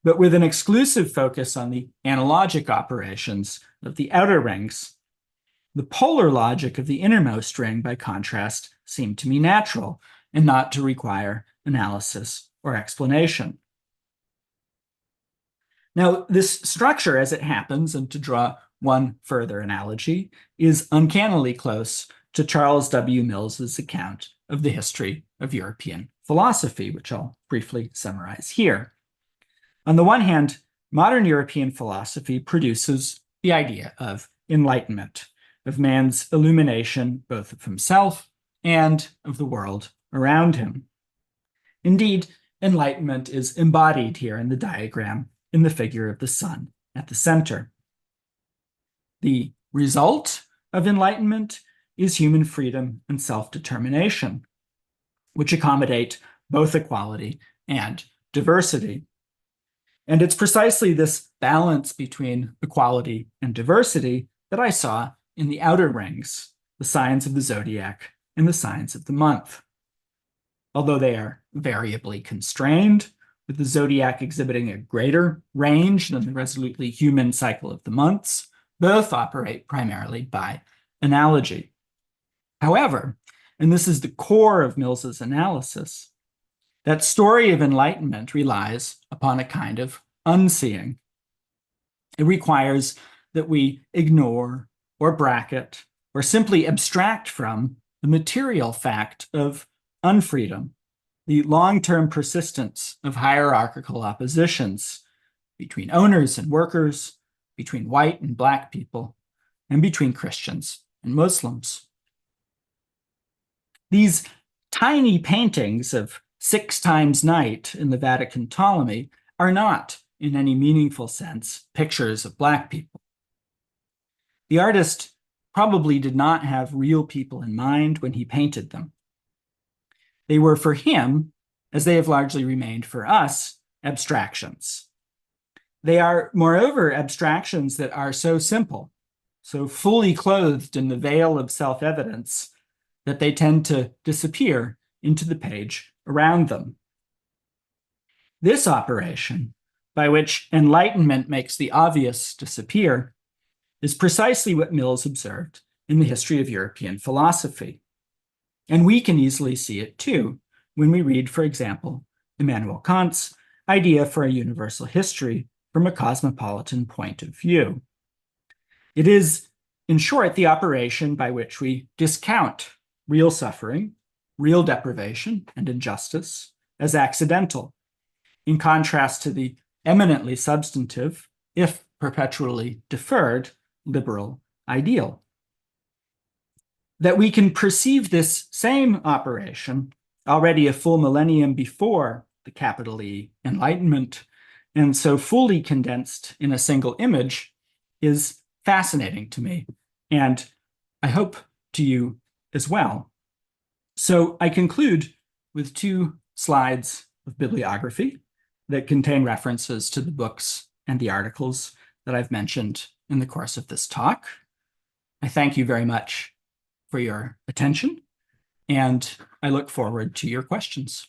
but with an exclusive focus on the analogic operations of the outer rings. The polar logic of the innermost ring, by contrast, seemed to me natural and not to require analysis or explanation. Now, this structure, as it happens, and to draw one further analogy, is uncannily close to Charles W. Mills's account of the history of European philosophy, which I'll briefly summarize here. On the one hand, modern European philosophy produces the idea of enlightenment, of man's illumination both of himself and of the world around him. Indeed, enlightenment is embodied here in the diagram in the figure of the sun at the center. The result of enlightenment is human freedom and self-determination, which accommodate both equality and diversity. And it's precisely this balance between equality and diversity that I saw in the outer rings, the signs of the zodiac and the signs of the month. Although they are variably constrained, with the zodiac exhibiting a greater range than the resolutely human cycle of the months, Both operate primarily by analogy. However, and this is the core of Mills's analysis, that story of enlightenment relies upon a kind of unseeing. It requires that we ignore or bracket or simply abstract from the material fact of unfreedom, the long-term persistence of hierarchical oppositions between owners and workers, between white and black people, and between Christians and Muslims. These tiny paintings of 6 times night in the Vatican Ptolemy are not, in any meaningful sense, pictures of black people. The artist probably did not have real people in mind when he painted them. They were for him, as they have largely remained for us, abstractions. They are, moreover, abstractions that are so simple, so fully clothed in the veil of self-evidence, that they tend to disappear into the page around them. This operation, by which enlightenment makes the obvious disappear, is precisely what Mills observed in the history of European philosophy. And we can easily see it too when we read, for example, Immanuel Kant's idea for a universal history from a cosmopolitan point of view. It is, in short, the operation by which we discount real suffering, real deprivation, and injustice as accidental, in contrast to the eminently substantive, if perpetually deferred, liberal ideal. That we can perceive this same operation already a full millennium before the capital E Enlightenment, and so fully condensed in a single image, is fascinating to me, and I hope to you as well. So I conclude with 2 slides of bibliography that contain references to the books and the articles that I've mentioned in the course of this talk. I thank you very much for your attention, and I look forward to your questions.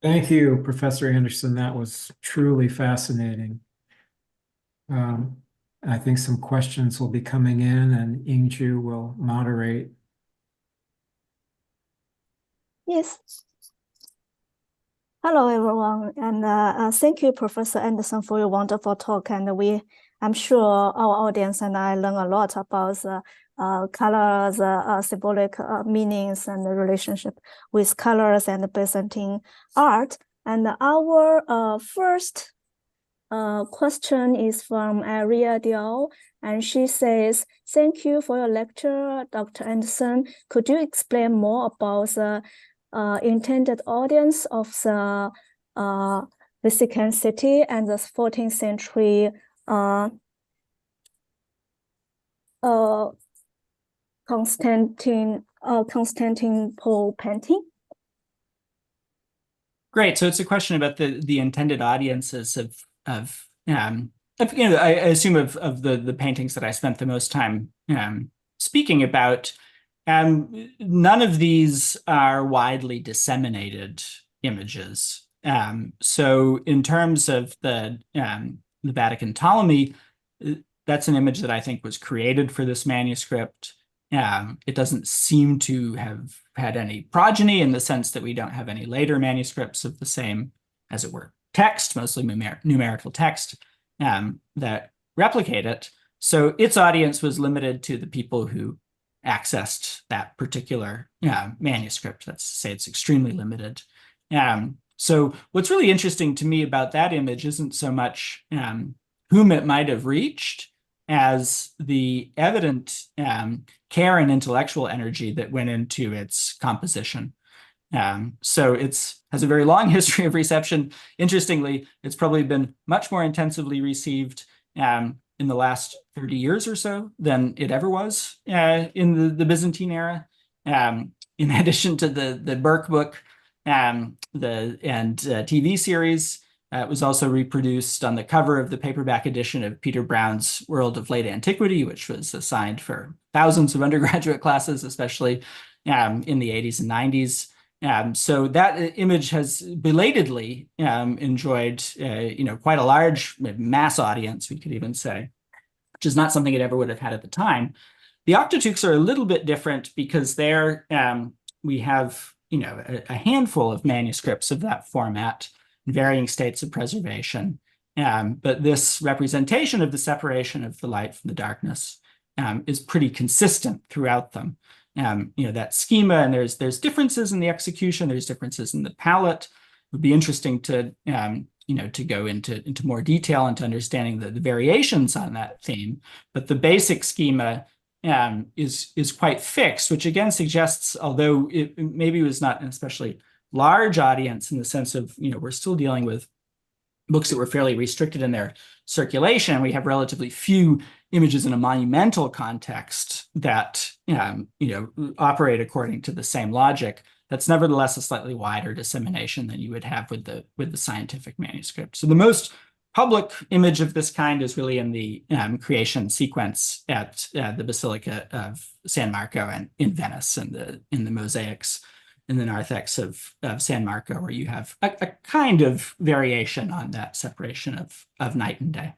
Thank you, Professor Anderson. That was truly fascinating. I think some questions will be coming in, and Ingju will moderate. Yes. Hello, everyone, and thank you, Professor Anderson, for your wonderful talk. And I'm sure our audience and I learn a lot about the colors, symbolic meanings, and the relationship with colors and Byzantine art. And our first question is from Aria Diao, and she says, "Thank you for your lecture, Dr. Anderson. Could you explain more about the intended audience of the Vatican City and the 14th century Constantinople painting?" Great. So it's a question about the intended audiences of I assume of the paintings that I spent the most time speaking about. None of these are widely disseminated images. So in terms of the Vatican Ptolemy, that's an image that I think was created for this manuscript. It doesn't seem to have had any progeny in the sense that we don't have any later manuscripts of the same, as it were, text, mostly numerical text, that replicate it. So its audience was limited to the people who accessed that particular manuscript. Let's say it's extremely limited. So what's really interesting to me about that image isn't so much whom it might have reached as the evident care and intellectual energy that went into its composition. So it has a very long history of reception. Interestingly, it's probably been much more intensively received in the last 30 years or so than it ever was in the Byzantine era. In addition to the Burke book and TV series, it was also reproduced on the cover of the paperback edition of Peter Brown's World of Late Antiquity, which was assigned for thousands of undergraduate classes, especially in the 80s and 90s. So that image has belatedly enjoyed, quite a large mass audience, we could even say, which is not something it ever would have had at the time. The Octateuchs are a little bit different because there we have, a handful of manuscripts of that format in varying states of preservation. But this representation of the separation of the light from the darkness is pretty consistent throughout them. That schema, and there's differences in the execution, there's differences in the palette. It would be interesting to to go into more detail into understanding the variations on that theme. But the basic schema is quite fixed, which again suggests, although it maybe was not an especially large audience in the sense of, we're still dealing with books that were fairly restricted in their circulation. We have relatively few images in a monumental context that operate according to the same logic. That's nevertheless a slightly wider dissemination than you would have with the scientific manuscript. So the most public image of this kind is really in the creation sequence at the Basilica of San Marco and in Venice, and in the mosaics in the narthex of San Marco, where you have a kind of variation on that separation of night and day.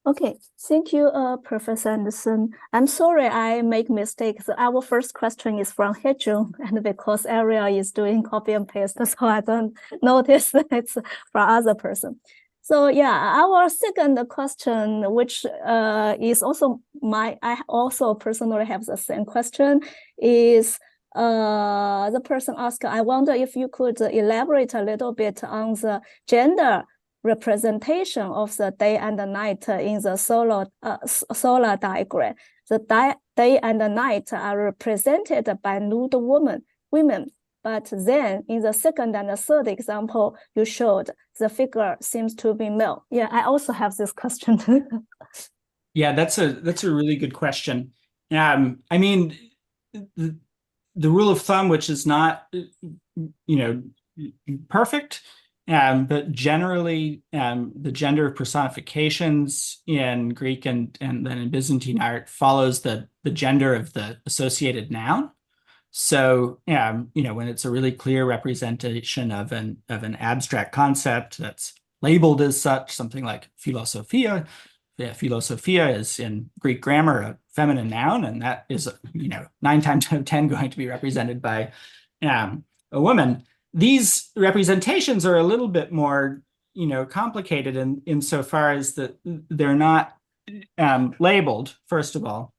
Okay, thank you, Professor Anderson. I'm sorry I make mistakes. Our first question is from Hejun, and because Ariel is doing copy and paste, so I don't notice that it's from other person. So yeah, our second question, which is also I also personally have the same question, is the person asked, I wonder if you could elaborate a little bit on the gender representation of the day and the night in the solar diagram. The day and the night are represented by nude women, but then in the second and the third example you showed, the figure seems to be male. Yeah, I also have this question. Yeah, that's a really good question. I mean, the rule of thumb, which is not, perfect, but generally, the gender of personifications in Greek and then in Byzantine art follows the gender of the associated noun. So, when it's a really clear representation of an abstract concept that's labeled as such, something like philosophia. Yeah, philosophia is in Greek grammar a feminine noun, and that is 9 times out of 10 going to be represented by a woman. These representations are a little bit more, complicated insofar as that they're not labeled, first of all.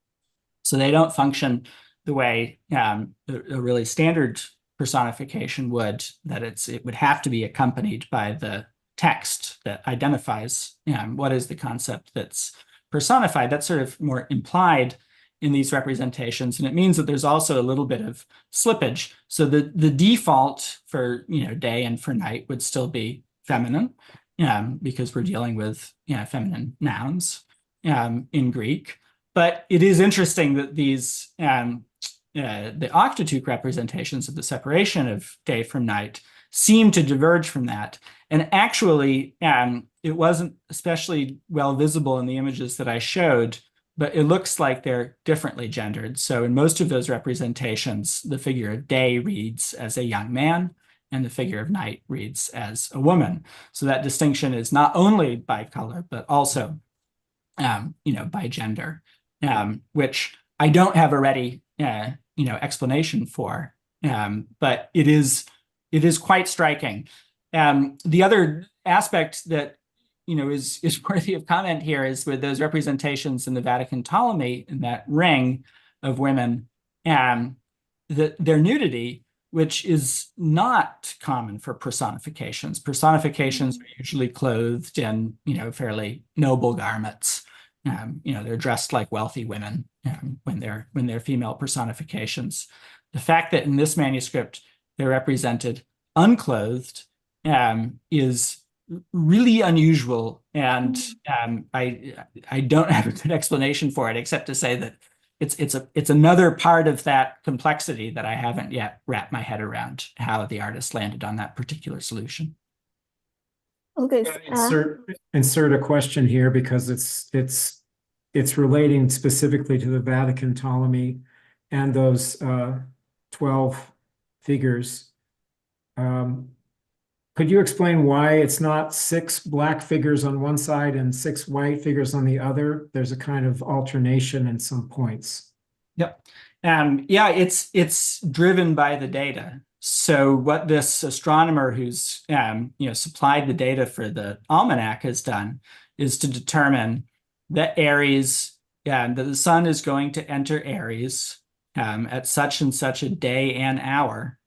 So they don't function the way a really standard personification would, that it would have to be accompanied by the text that identifies what is the concept that's personified. That's sort of more implied in these representations, and it means that there's also a little bit of slippage. So the default for day and for night would still be feminine, because we're dealing with feminine nouns in Greek. But it is interesting that these the Octateuch representations of the separation of day from night seem to diverge from that. And actually, it wasn't especially well visible in the images that I showed, but it looks like they're differently gendered. So in most of those representations, the figure of day reads as a young man, and the figure of night reads as a woman. So that distinction is not only by color, but also, by gender, which I don't have a ready, explanation for. But it is quite striking. The other aspect that is worthy of comment here is with those representations in the Vatican Ptolemy, in that ring of women, their nudity, which is not common for personifications. Personifications are usually clothed in fairly noble garments. They're dressed like wealthy women when they're female personifications. The fact that in this manuscript they're represented unclothed is really unusual, and I don't have a good explanation for it, except to say that it's another part of that complexity that I haven't yet wrapped my head around, how the artist landed on that particular solution. Okay. Insert a question here, because it's relating specifically to the Vatican Ptolemy and those 12 figures. Could you explain why it's not 6 black figures on one side and 6 white figures on the other? There's a kind of alternation in some points. Yep. Yeah, it's driven by the data. So what this astronomer who's supplied the data for the almanac has done is to determine that Aries, that the sun is going to enter Aries at such and such a day and hour,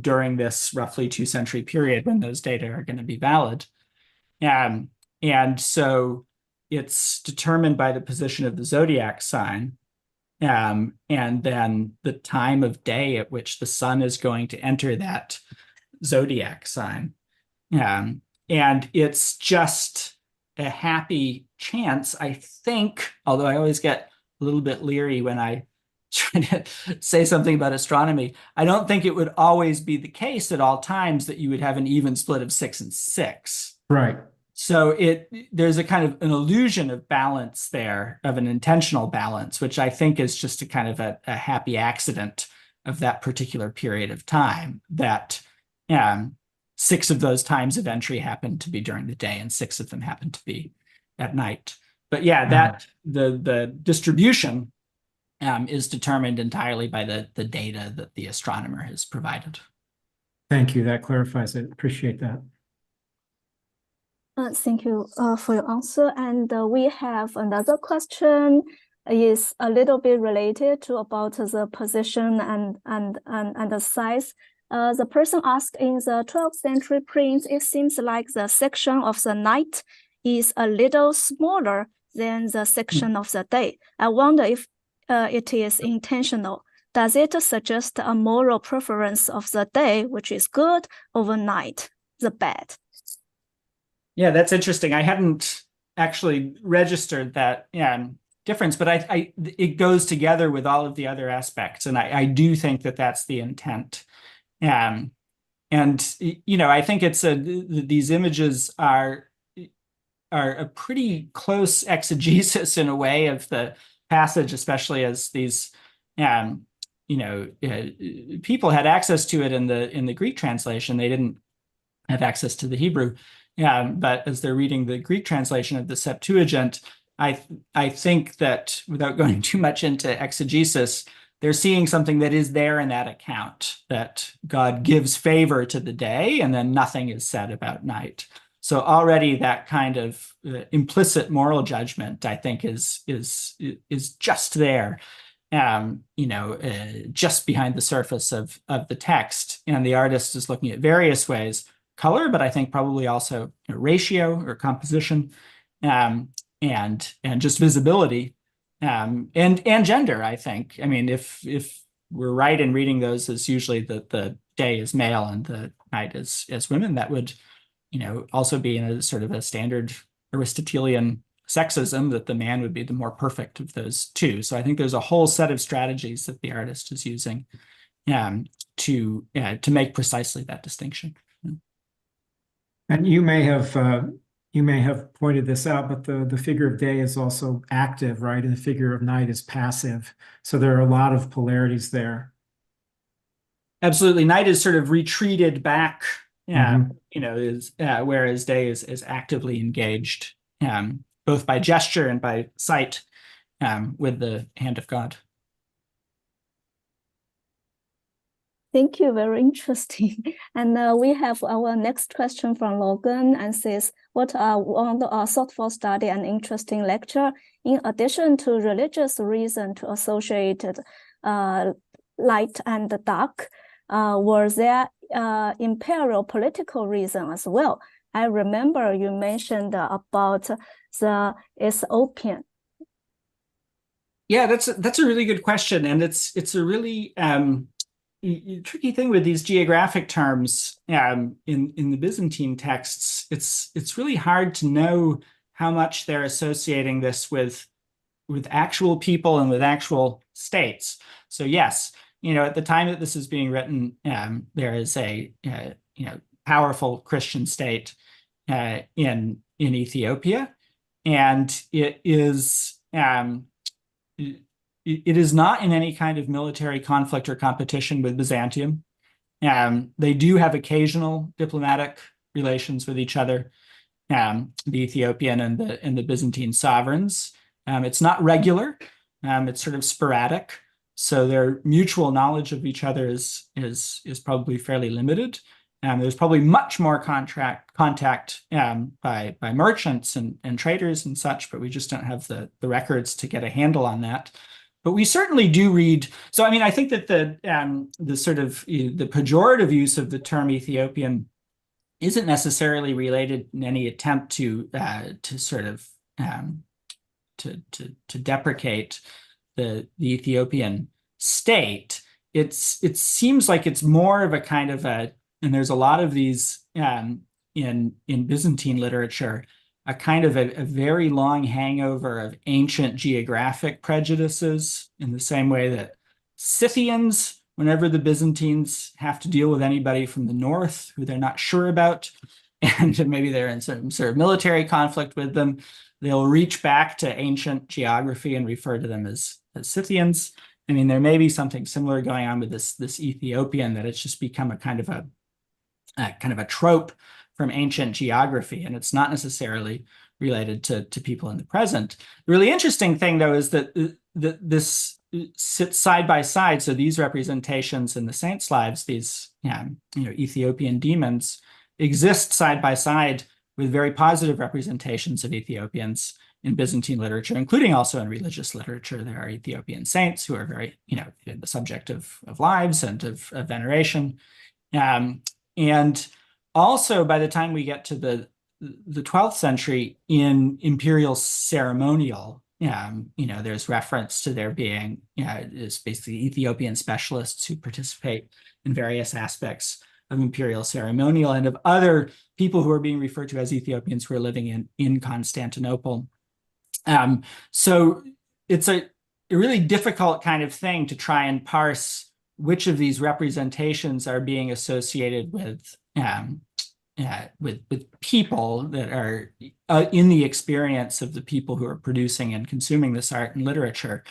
during this roughly 2-century period when those data are going to be valid. And so it's determined by the position of the zodiac sign, and then the time of day at which the sun is going to enter that zodiac sign. And it's just a happy chance, I think, although I always get a little bit leery when I try to say something about astronomy. I don't think it would always be the case at all times that you would have an even split of 6 and 6. Right. So there's a kind of an illusion of balance there, of an intentional balance, which I think is just a kind of a happy accident of that particular period of time, that 6 of those times of entry happened to be during the day and 6 of them happened to be at night. But yeah, that the distribution is determined entirely by the data that the astronomer has provided. Thank you. That clarifies it. Appreciate that. Thank you for your answer. And we have another question. Is a little bit related to about the position and the size. The person asked, in the 12th century prints, it seems like the section of the night is a little smaller than the section of the day. I wonder if it is intentional. Does it suggest a moral preference of the day, which is good, over night, the bad? Yeah, that's interesting. I hadn't actually registered that difference, but it goes together with all of the other aspects, and I do think that that's the intent. And I think it's these images are a pretty close exegesis in a way of the passage, especially as these people had access to it in the Greek translation. They didn't have access to the Hebrew. But as they're reading the Greek translation of the Septuagint, I think that without going too much into exegesis, they're seeing something that is there in that account, that God gives favor to the day and then nothing is said about night. So already that kind of implicit moral judgment, I think, is just there, just behind the surface of the text. And the artist is looking at various ways. Color, but I think probably also ratio or composition, and just visibility, and gender. I think. I mean, if we're right in reading those as usually the day is male and the night is women, that would, also be in a sort of a standard Aristotelian sexism, that the man would be the more perfect of those two. So I think there's a whole set of strategies that the artist is using to make precisely that distinction. And you may have pointed this out, but the figure of day is also active, right? And the figure of night is passive. So there are a lot of polarities there. Absolutely. Night is sort of retreated back, whereas day is actively engaged, both by gesture and by sight, with the hand of God. Thank you, very interesting. And we have our next question from Logan, and says, what are one thoughtful study and interesting lecture, in addition to religious reason to associate light and dark, were there imperial political reason as well? I remember you mentioned about the Ethiopian. Yeah, that's a really good question, and it's a really tricky thing with these geographic terms in the Byzantine texts. It's really hard to know how much they're associating this with actual people and with actual states. So yes, at the time that this is being written, there is a powerful Christian state in Ethiopia, and it is it is not in any kind of military conflict or competition with Byzantium. They do have occasional diplomatic relations with each other, the Ethiopian and the Byzantine sovereigns. It's not regular. It's sort of sporadic. So their mutual knowledge of each other is probably fairly limited. There's probably much more contact by merchants and traders and such, but we just don't have the records to get a handle on that. But we certainly do read. So, I mean, I think that the sort of the pejorative use of the term Ethiopian isn't necessarily related in any attempt to sort of to deprecate the Ethiopian state. It seems like it's more of a kind of a, and there's a lot of these in Byzantine literature, a kind of a very long hangover of ancient geographic prejudices, in the same way that Scythians, whenever the Byzantines have to deal with anybody from the north who they're not sure about, and maybe they're in some sort of military conflict with them, they'll reach back to ancient geography and refer to them as Scythians. I mean, there may be something similar going on with this Ethiopian, that it's just become a kind of a trope from ancient geography, and it's not necessarily related to people in the present. The really interesting thing, though, is that this sits side by side. So these representations in the saints' lives, these Ethiopian demons, exist side by side with very positive representations of Ethiopians in Byzantine literature, including also in religious literature. There are Ethiopian saints who are very, the subject of lives and of veneration. And also, by the time we get to the 12th century, in imperial ceremonial, there's reference to there being, is basically Ethiopian specialists who participate in various aspects of imperial ceremonial, and of other people who are being referred to as Ethiopians who are living in Constantinople. So it's a really difficult kind of thing to try and parse which of these representations are being associated with people that are in the experience of the people who are producing and consuming this art and literature,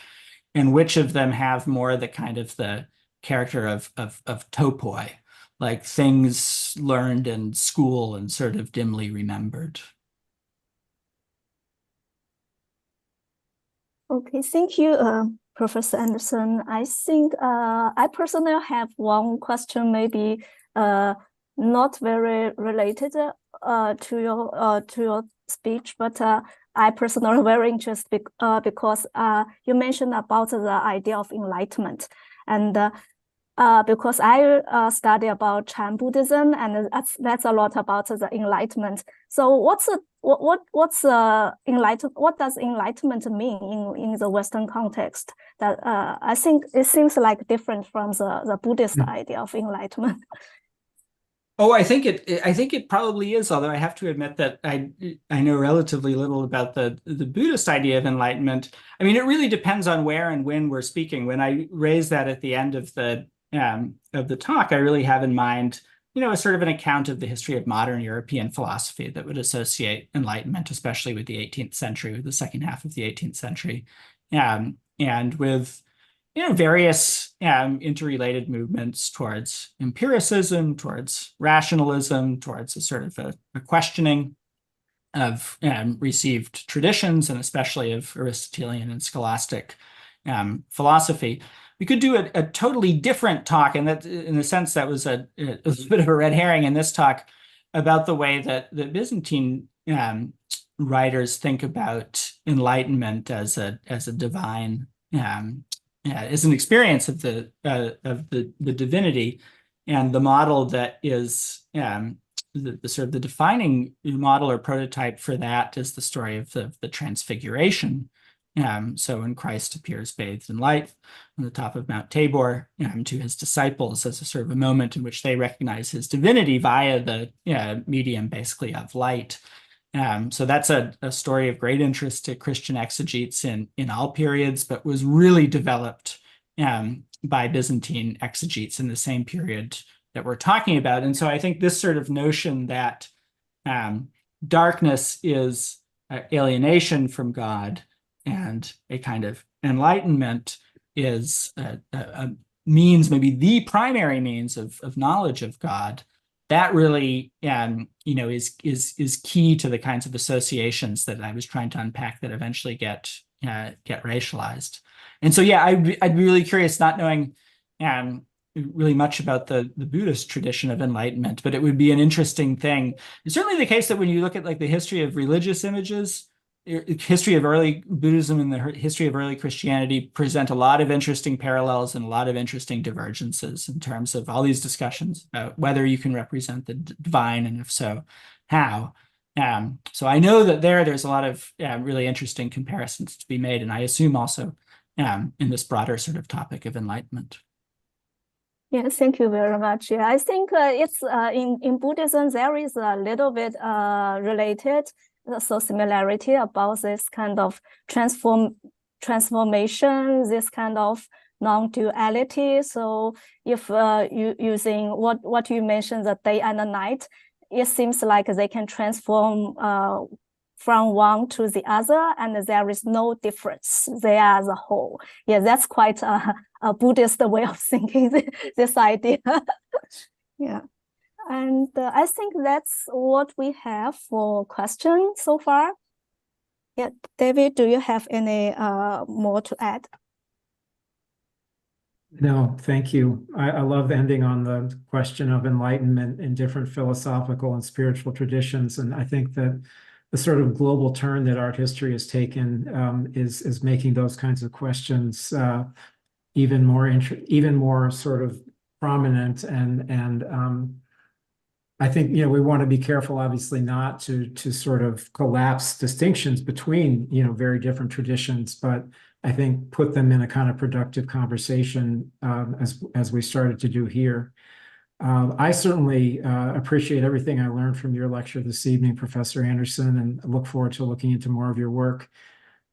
and which of them have more the kind of the character of topoi, like things learned in school and sort of dimly remembered. Okay, thank you, Professor Anderson. I think I personally have one question, maybe not very related to your speech, but I personally very interested because you mentioned about the idea of enlightenment, and because I study about Chan Buddhism, and that's a lot about the enlightenment. So what's enlightenment? What does enlightenment mean in the Western context? That I think it seems like different from the Buddhist idea of enlightenment. Oh, I think it probably is, although I have to admit that I know relatively little about the Buddhist idea of enlightenment. I mean, it really depends on where and when we're speaking. When I raise that at the end of the talk, I really have in mind, a sort of an account of the history of modern European philosophy that would associate enlightenment, especially with the 18th century, with the second half of the 18th century, and with various interrelated movements towards empiricism, towards rationalism, towards a sort of a questioning of received traditions, and especially of Aristotelian and scholastic philosophy. We could do a totally different talk, and that, in a sense, that was a bit of a red herring in this talk, about the way that the Byzantine writers think about enlightenment as a divine, as an experience of the divinity, and the model that is the sort of the defining model or prototype for that is the story of the Transfiguration. So when Christ appears bathed in light on the top of Mount Tabor to his disciples, as a sort of a moment in which they recognize his divinity via the medium, basically, of light. So that's a story of great interest to Christian exegetes in all periods, but was really developed by Byzantine exegetes in the same period that we're talking about. And so I think this sort of notion that darkness is alienation from God, and a kind of enlightenment is a means, maybe the primary means of knowledge of God, that really, is key to the kinds of associations that I was trying to unpack that eventually get racialized. And so, yeah, I'd be really curious, not knowing really much about the Buddhist tradition of enlightenment, but it would be an interesting thing. It's certainly the case that when you look at like the history of religious images, history of early Buddhism and the history of early Christianity present a lot of interesting parallels and a lot of interesting divergences in terms of all these discussions about whether you can represent the divine, and if so, how. So I know that there's a lot of really interesting comparisons to be made, and I assume also in this broader sort of topic of enlightenment. Yeah, thank you very much. Yeah, I think it's in Buddhism there is a little bit related, so similarity about this kind of transformation, this kind of non-duality. So if you using what you mentioned, the day and the night, it seems like they can transform from one to the other, and there is no difference. They are as a whole. Yeah, that's quite a Buddhist way of thinking this idea. Yeah. And I think that's what we have for questions so far. Yeah, David, do you have any more to add? No, thank you. I love ending on the question of enlightenment in different philosophical and spiritual traditions. And I think that the sort of global turn that art history has taken is making those kinds of questions even more sort of prominent, and I think we want to be careful, obviously, not to sort of collapse distinctions between very different traditions, but I think put them in a kind of productive conversation as we started to do here. I certainly appreciate everything I learned from your lecture this evening, Professor Anderson, and look forward to looking into more of your work.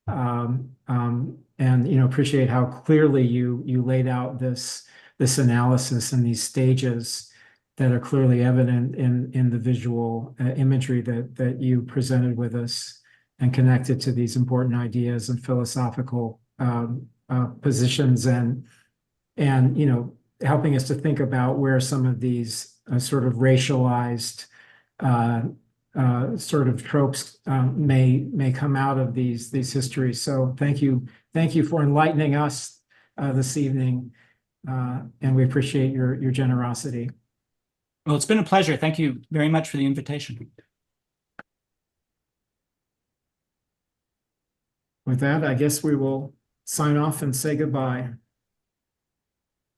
And appreciate how clearly you laid out this analysis and these stages that are clearly evident in the visual imagery that you presented with us, and connected to these important ideas and philosophical positions, and helping us to think about where some of these sort of racialized sort of tropes may come out of these histories. So thank you for enlightening us this evening, and we appreciate your generosity. Well, it's been a pleasure. Thank you very much for the invitation. With that, I guess we will sign off and say goodbye.